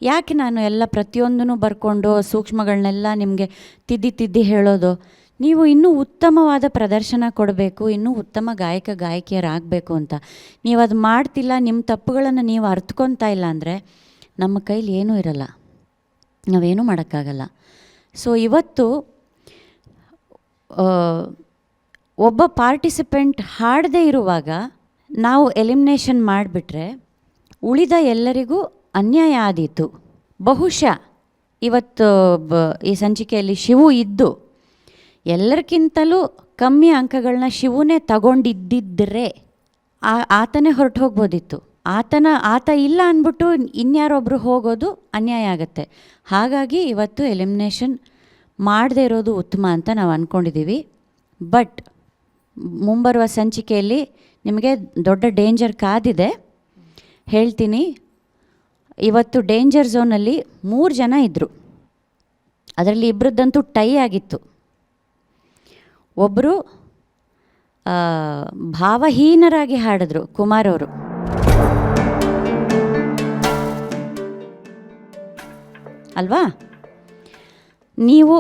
ಯಾಕೆ ನಾನು ಎಲ್ಲ ಪ್ರತಿಯೊಂದನ್ನು ಬರ್ಕೊಂಡು ಸೂಕ್ಷ್ಮಗಳನ್ನೆಲ್ಲ ನಿಮಗೆ ತಿದ್ದಿ ಹೇಳೋದು? ನೀವು ಇನ್ನೂ ಉತ್ತಮವಾದ ಪ್ರದರ್ಶನ ಕೊಡಬೇಕು, ಇನ್ನೂ ಉತ್ತಮ ಗಾಯಕಿಯರಾಗಬೇಕು ಅಂತ. ನೀವು ಅದು ಮಾಡ್ತಿಲ್ಲ, ನಿಮ್ಮ ತಪ್ಪುಗಳನ್ನು ನೀವು ಅರ್ಥಕೊತಾ ಇಲ್ಲ ಅಂದರೆ ನಮ್ಮ ಕೈಲಿ ಏನೂ ಇರಲ್ಲ, ನಾವೇನೂ ಮಾಡೋಕ್ಕಾಗಲ್ಲ. ಸೊ ಇವತ್ತು ಒಬ್ಬ ಪಾರ್ಟಿಸಿಪೆಂಟ್ ಹಾಡದೇ ಇರುವಾಗ ನಾವು ಎಲಿಮಿನೇಷನ್ ಮಾಡಿಬಿಟ್ರೆ ಉಳಿದ ಎಲ್ಲರಿಗೂ ಅನ್ಯಾಯ ಆದೀತು. ಬಹುಶಃ ಇವತ್ತು ಈ ಸಂಚಿಕೆಯಲ್ಲಿ ಶಿವು ಇದ್ದು ಎಲ್ಲರಿಗಿಂತಲೂ ಕಮ್ಮಿ ಅಂಕಗಳನ್ನ ಶಿವುನೇ ತಗೊಂಡಿದ್ದಿದ್ದರೆ ಆತನೇ ಹೊರಟು ಹೋಗ್ಬೋದಿತ್ತು. ಆತ ಇಲ್ಲ ಅಂದ್ಬಿಟ್ಟು ಇನ್ಯಾರೊಬ್ಬರು ಹೋಗೋದು ಅನ್ಯಾಯ ಆಗುತ್ತೆ. ಹಾಗಾಗಿ ಇವತ್ತು ಎಲಿಮಿನೇಷನ್ ಮಾಡದೇ ಇರೋದು ಉತ್ತಮ ಅಂತ ನಾವು ಅಂದ್ಕೊಂಡಿದ್ದೀವಿ. ಬಟ್ ಮುಂಬರುವ ಸಂಚಿಕೆಯಲ್ಲಿ ನಿಮಗೆ ದೊಡ್ಡ ಡೇಂಜರ್ ಕಾದಿದೆ, ಹೇಳ್ತೀನಿ. ಇವತ್ತು ಡೇಂಜರ್ ಝೋನಲ್ಲಿ 3 ಜನ ಇದ್ದರು. ಅದರಲ್ಲಿ ಇಬ್ಬರದ್ದಂತೂ ಟೈ ಆಗಿತ್ತು. ಒಬ್ಬರು ಭಾವಹೀನರಾಗಿ ಹಾಡಿದ್ರು, ಕುಮಾರ್ ಅವರು. ಅಲ್ವಾ? ನೀವು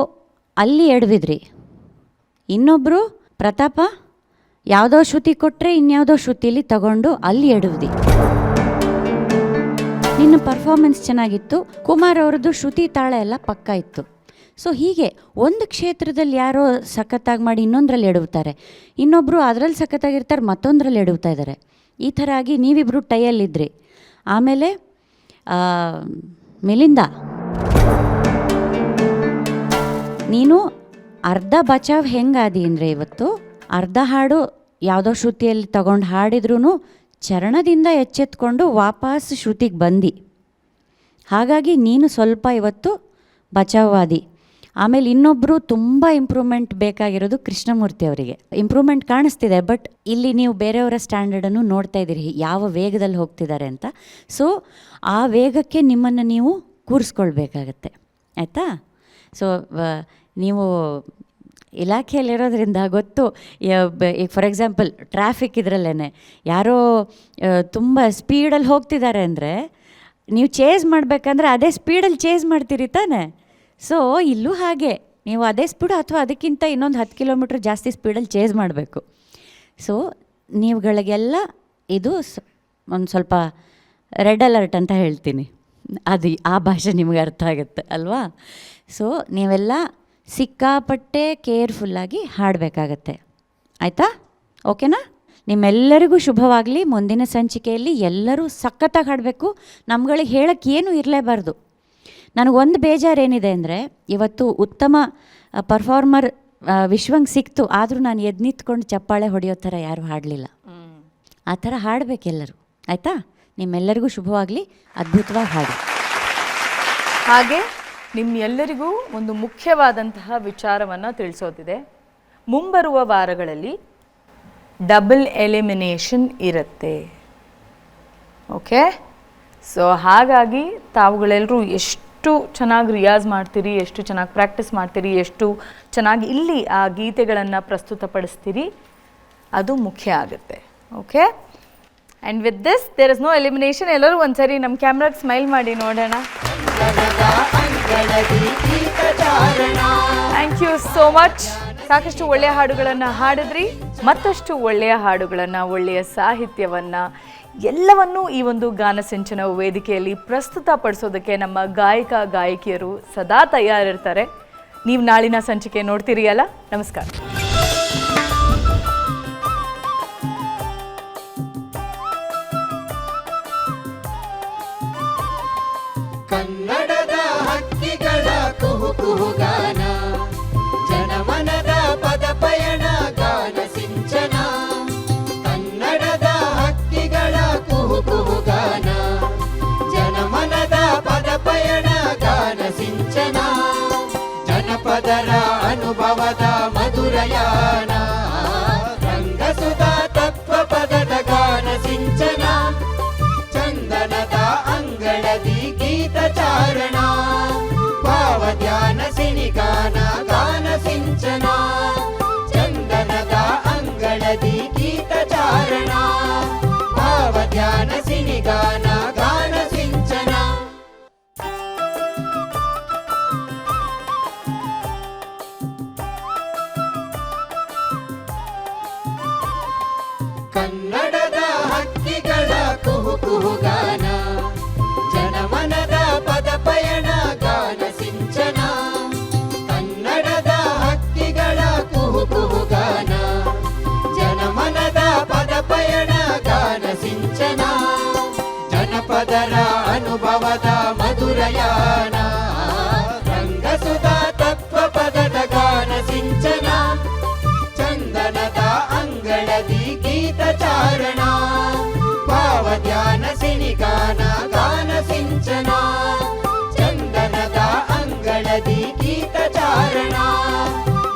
ಅಲ್ಲಿ ಎಡವಿದ್ರಿ. ಇನ್ನೊಬ್ಬರು ಪ್ರತಾಪ ಯಾವುದೋ ಶ್ರುತಿ ಕೊಟ್ಟರೆ ಇನ್ಯಾವುದೋ ಶ್ರುತಿಲಿ ತಗೊಂಡು ಅಲ್ಲಿ ಎಡವಿದಿ. ನಿನ್ನ ಪರ್ಫಾರ್ಮೆನ್ಸ್ ಚೆನ್ನಾಗಿತ್ತು, ಕುಮಾರ್ ಅವ್ರದ್ದು ಶ್ರುತಿ ತಾಳ ಎಲ್ಲ ಪಕ್ಕ ಇತ್ತು. ಸೊ ಹೀಗೆ ಒಂದು ಕ್ಷೇತ್ರದಲ್ಲಿ ಯಾರೋ ಸಖತ್ತಾಗಿ ಮಾಡಿ ಇನ್ನೊಂದರಲ್ಲಿ ಎಡವುತ್ತಾರೆ, ಇನ್ನೊಬ್ಬರು ಅದರಲ್ಲಿ ಸಖತ್ತಾಗಿರ್ತಾರೆ, ಮತ್ತೊಂದರಲ್ಲಿ ಎಡವುತ್ತಾ ಇದ್ದಾರೆ. ಈ ಥರ ಆಗಿ ನೀವಿಬ್ಬರು ಟೈಯಲ್ಲಿದ್ದಿರಿ. ಆಮೇಲೆ ಮಿಲಿಂದ, ನೀನು ಅರ್ಧ ಬಚಾವ್ ಹೆಂಗಾದಿ ಅಂದರೆ ಇವತ್ತು ಅರ್ಧ ಹಾಡು ಯಾವುದೋ ಶ್ರುತಿಯಲ್ಲಿ ತಗೊಂಡು ಹಾಡಿದ್ರೂ ಚರಣದಿಂದ ಎಚ್ಚೆತ್ಕೊಂಡು ವಾಪಸ್ ಶ್ರುತಿಗೆ ಬಂದು. ಹಾಗಾಗಿ ನೀನು ಸ್ವಲ್ಪ ಇವತ್ತು ಬಚಾವಾದಿ. ಆಮೇಲೆ ಇನ್ನೊಬ್ಬರು ತುಂಬ ಇಂಪ್ರೂವ್ಮೆಂಟ್ ಬೇಕಾಗಿರೋದು ಕೃಷ್ಣಮೂರ್ತಿ ಅವರಿಗೆ. ಇಂಪ್ರೂವ್ಮೆಂಟ್ ಕಾಣಿಸ್ತಿದೆ, ಬಟ್ ಇಲ್ಲಿ ನೀವು ಬೇರೆಯವರ ಸ್ಟ್ಯಾಂಡರ್ಡನ್ನು ನೋಡ್ತಾ ಇದ್ದೀರಿ ಯಾವ ವೇಗದಲ್ಲಿ ಹೋಗ್ತಿದ್ದಾರೆ ಅಂತ. ಸೊ ಆ ವೇಗಕ್ಕೆ ನಿಮ್ಮನ್ನು ನೀವು ಕೂರಿಸ್ಕೊಳ್ಬೇಕಾಗತ್ತೆ, ಆಯಿತಾ? ಸೊ ನೀವು ಇಲಾಖೆಯಲ್ಲಿರೋದ್ರಿಂದ ಗೊತ್ತು. ಈಗ ಫಾರ್ ಎಕ್ಸಾಂಪಲ್ ಟ್ರಾಫಿಕ್ ಇದರಲ್ಲೇ ಯಾರೋ ತುಂಬ ಸ್ಪೀಡಲ್ಲಿ ಹೋಗ್ತಿದ್ದಾರೆ ಅಂದರೆ ನೀವು ಚೇಸ್ ಮಾಡಬೇಕಂದ್ರೆ ಅದೇ ಸ್ಪೀಡಲ್ಲಿ ಚೇಸ್ ಮಾಡ್ತೀರಿ ತಾನೆ. ಸೊ ಇಲ್ಲೂ ಹಾಗೆ ನೀವು ಅದೇ ಸ್ಪೀಡು ಅಥವಾ ಅದಕ್ಕಿಂತ ಇನ್ನೊಂದು 10 ಕಿಲೋಮೀಟ್ರ್ ಜಾಸ್ತಿ ಸ್ಪೀಡಲ್ಲಿ ಚೇಸ್ ಮಾಡಬೇಕು. ಸೊ ನೀವುಗಳಿಗೆಲ್ಲ ಇದು ಒಂದು ಸ್ವಲ್ಪ ರೆಡ್ ಅಲರ್ಟ್ ಅಂತ ಹೇಳ್ತೀನಿ, ಅದು ಆ ಭಾಷೆ ನಿಮಗೆ ಅರ್ಥ ಆಗುತ್ತೆ ಅಲ್ವಾ. ಸೊ ನೀವೆಲ್ಲ ಸಿಕ್ಕಾಪಟ್ಟೆ ಕೇರ್ಫುಲ್ಲಾಗಿ ಹಾಡಬೇಕಾಗತ್ತೆ, ಆಯಿತಾ? ಓಕೆನಾ? ನಿಮ್ಮೆಲ್ಲರಿಗೂ ಶುಭವಾಗಲಿ. ಮುಂದಿನ ಸಂಚಿಕೆಯಲ್ಲಿ ಎಲ್ಲರೂ ಸಖತ್ತಾಗಿ ಹಾಡಬೇಕು. ನಮ್ಗಳಿಗೆ ಹೇಳೋಕ್ಕೆ ಏನೂ ಇರಲೇಬಾರ್ದು. ನನಗೊಂದು ಬೇಜಾರೇನಿದೆ ಅಂದರೆ, ಇವತ್ತು ಉತ್ತಮ ಪರ್ಫಾರ್ಮರ್ ವಿಶ್ವಂಗೆ ಸಿಕ್ತು, ಆದರೂ ನಾನು ಎದ್ದು ನಿಂತ್ಕೊಂಡು ಚಪ್ಪಾಳೆ ಹೊಡೆಯೋ ಥರ ಯಾರೂ ಹಾಡಲಿಲ್ಲ. ಆ ಥರ ಹಾಡಬೇಕೆಲ್ಲರೂ, ಆಯಿತಾ? ನಿಮ್ಮೆಲ್ಲರಿಗೂ ಶುಭವಾಗಲಿ, ಅದ್ಭುತವಾಗಿ ಹಾಡಿ. ಹಾಗೆ ನಿಮ್ಮೆಲ್ಲರಿಗೂ ಒಂದು ಮುಖ್ಯವಾದಂತಹ ವಿಚಾರವನ್ನು ತಿಳಿಸೋದಿದೆ. ಮುಂಬರುವ ವಾರಗಳಲ್ಲಿ ಡಬಲ್ ಎಲಿಮಿನೇಷನ್ ಇರುತ್ತೆ. ಓಕೆ, ಸೊ ಹಾಗಾಗಿ ತಾವುಗಳೆಲ್ಲರೂ ಎಷ್ಟು ಚೆನ್ನಾಗಿ ರಿಯಾಜ್ ಮಾಡ್ತೀರಿ, ಎಷ್ಟು ಚೆನ್ನಾಗಿ ಪ್ರಾಕ್ಟೀಸ್ ಮಾಡ್ತೀರಿ, ಎಷ್ಟು ಚೆನ್ನಾಗಿ ಇಲ್ಲಿ ಆ ಗೀತೆಗಳನ್ನು ಪ್ರಸ್ತುತಪಡಿಸ್ತೀರಿ, ಅದು ಮುಖ್ಯ ಆಗುತ್ತೆ. Okay, and with this there is no elimination. ಎಲ್ಲರೂ ಒಂದ್ಸರಿ ನಮ್ಮ ಕ್ಯಾಮ್ರಾಗೆ ಸ್ಮೈಲ್ ಮಾಡಿ ನೋಡೋಣ. Thank you so much. ಸಾಕಷ್ಟು ಒಳ್ಳೆಯ ಹಾಡುಗಳನ್ನು ಹಾಡಿದ್ರಿ, ಮತ್ತಷ್ಟು ಒಳ್ಳೆಯ ಹಾಡುಗಳನ್ನು, ಒಳ್ಳೆಯ ಸಾಹಿತ್ಯವನ್ನು ಎಲ್ಲವನ್ನೂ ಈ ಒಂದು ಗಾನಸಿಂಚನ ವೇದಿಕೆಯಲ್ಲಿ ಪ್ರಸ್ತುತಪಡಿಸೋದಕ್ಕೆ ನಮ್ಮ ಗಾಯಕ ಗಾಯಕಿಯರು ಸದಾ ತಯಾರಿರ್ತಾರೆ. ನೀವು ನಾಳಿನ ಸಂಚಿಕೆ ನೋಡ್ತೀರಿ ಅಲ್ಲ? ನಮಸ್ಕಾರ. ಕನ್ನಡದ ಹಕ್ಕಿಗಳ ಕುಹು ಕುಹುಗಾನ, ಜನಮನದ ಪದ ಪಯಣ ಗಾನ ಸಿಂಚನ. ಕನ್ನಡದ ಹಕ್ಕಿಗಳ ಕುಹು ಕುಹುಗಾನ, ಜನಮನದ ಪದ ಪಯಣ ಗಾನ ಸಿಂಚನ. ಜನಪದರ ಅನುಭವದ ಮಧುರಯಾನ, ರಂಗಸುಧಾ ತತ್ವ ಪದದ ಗಾನ ಸಿಂಚನ. ಚಂದನದ ಅಂಗಳದಿ ಗೀತ ಚಾರಣ, ಭಾವ ಧ್ಯಾನ ಸಿನಿಗಾನ ಗಾನ ಸಿಂಚನ. ಚಂದನದ ಅಂಗಳದಿ ಗೀತ ಚಾರಣ, ಭಾವ ಧ್ಯಾನ ಸಿನಿಗಾನ ಗಾನ ಸಿಂಚನ. ಕನ್ನಡದ ಹಕ್ಕಿಗಳ ಕುಹು ಕುಹುಗಾನ, ಜನಮನದ ಪದ ಪಯಣ ಗಾನ ಸಿಂಚನ. ಕನ್ನಡದ ಹಕ್ಕಿಗಳ ಕುಹು ಕುಹುಗಾನ, ಜನಮನದ ಪದ ಪಯಣ ಗಾನ ಸಿಂಚನ. ಜನಪದರ ಅನುಭವದ ಮಧುರಯಾನ, ರಂಗಸುಧಾ ತತ್ವ ಪದದ ಗಾನ ಸಿಂಚನ. ಚಂದನದ ಅಂಗಳದಿ ಗೀತ ಚಾರಣ, ಭಾವ ಧ್ಯಾನ ಸಿನಿಗಾನ ಗಾನ ಸಿಂಚನ. ಚಂದನದ ಅಂಗಳದಿ ಗೀತ ಚಾರಣ,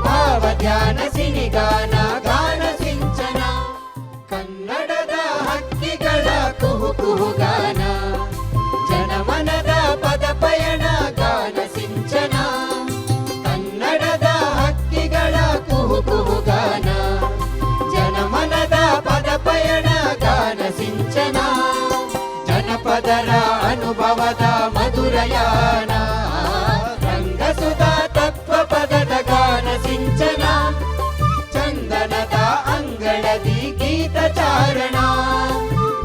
ಭಾವ ಧ್ಯಾನ ಸಿನಿಗಾನ ಗಾನ ಸಿಂಚನ. ಕನ್ನಡದ ಹಕ್ಕಿಗಳ ಕುಹು ಕುಹುಗಾನ, ಜನಮನದ ಪದ ಪಯಣ ಗಾನ ಸಿಂಚನ. ಕನ್ನಡದ ಹಕ್ಕಿಗಳ ಕುಹು ಕುಹುಗಾನ, ಜನಮನದ ಪದ ಪಯಣ ಗಾನ ಸಿಂಚನ. ಜನಪದರ ಅನುಭವದ ಮಧುರಯಾನ, ರಂಗಸುಧಾ ತತ್ವ ಪದದ ಗಾನ ಸಿಂಚನ. ಚಂದನದ ಅಂಗಳದಿ ಗೀತ ಚಾರಣ,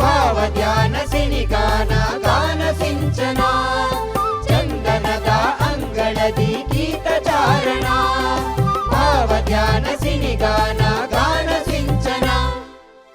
ಭಾವ ಧ್ಯಾನ ಸಿನಿಗಾನ ಗಾನ ಸಿಂಚನ. ಚಂದನದ ಅಂಗಳದಿ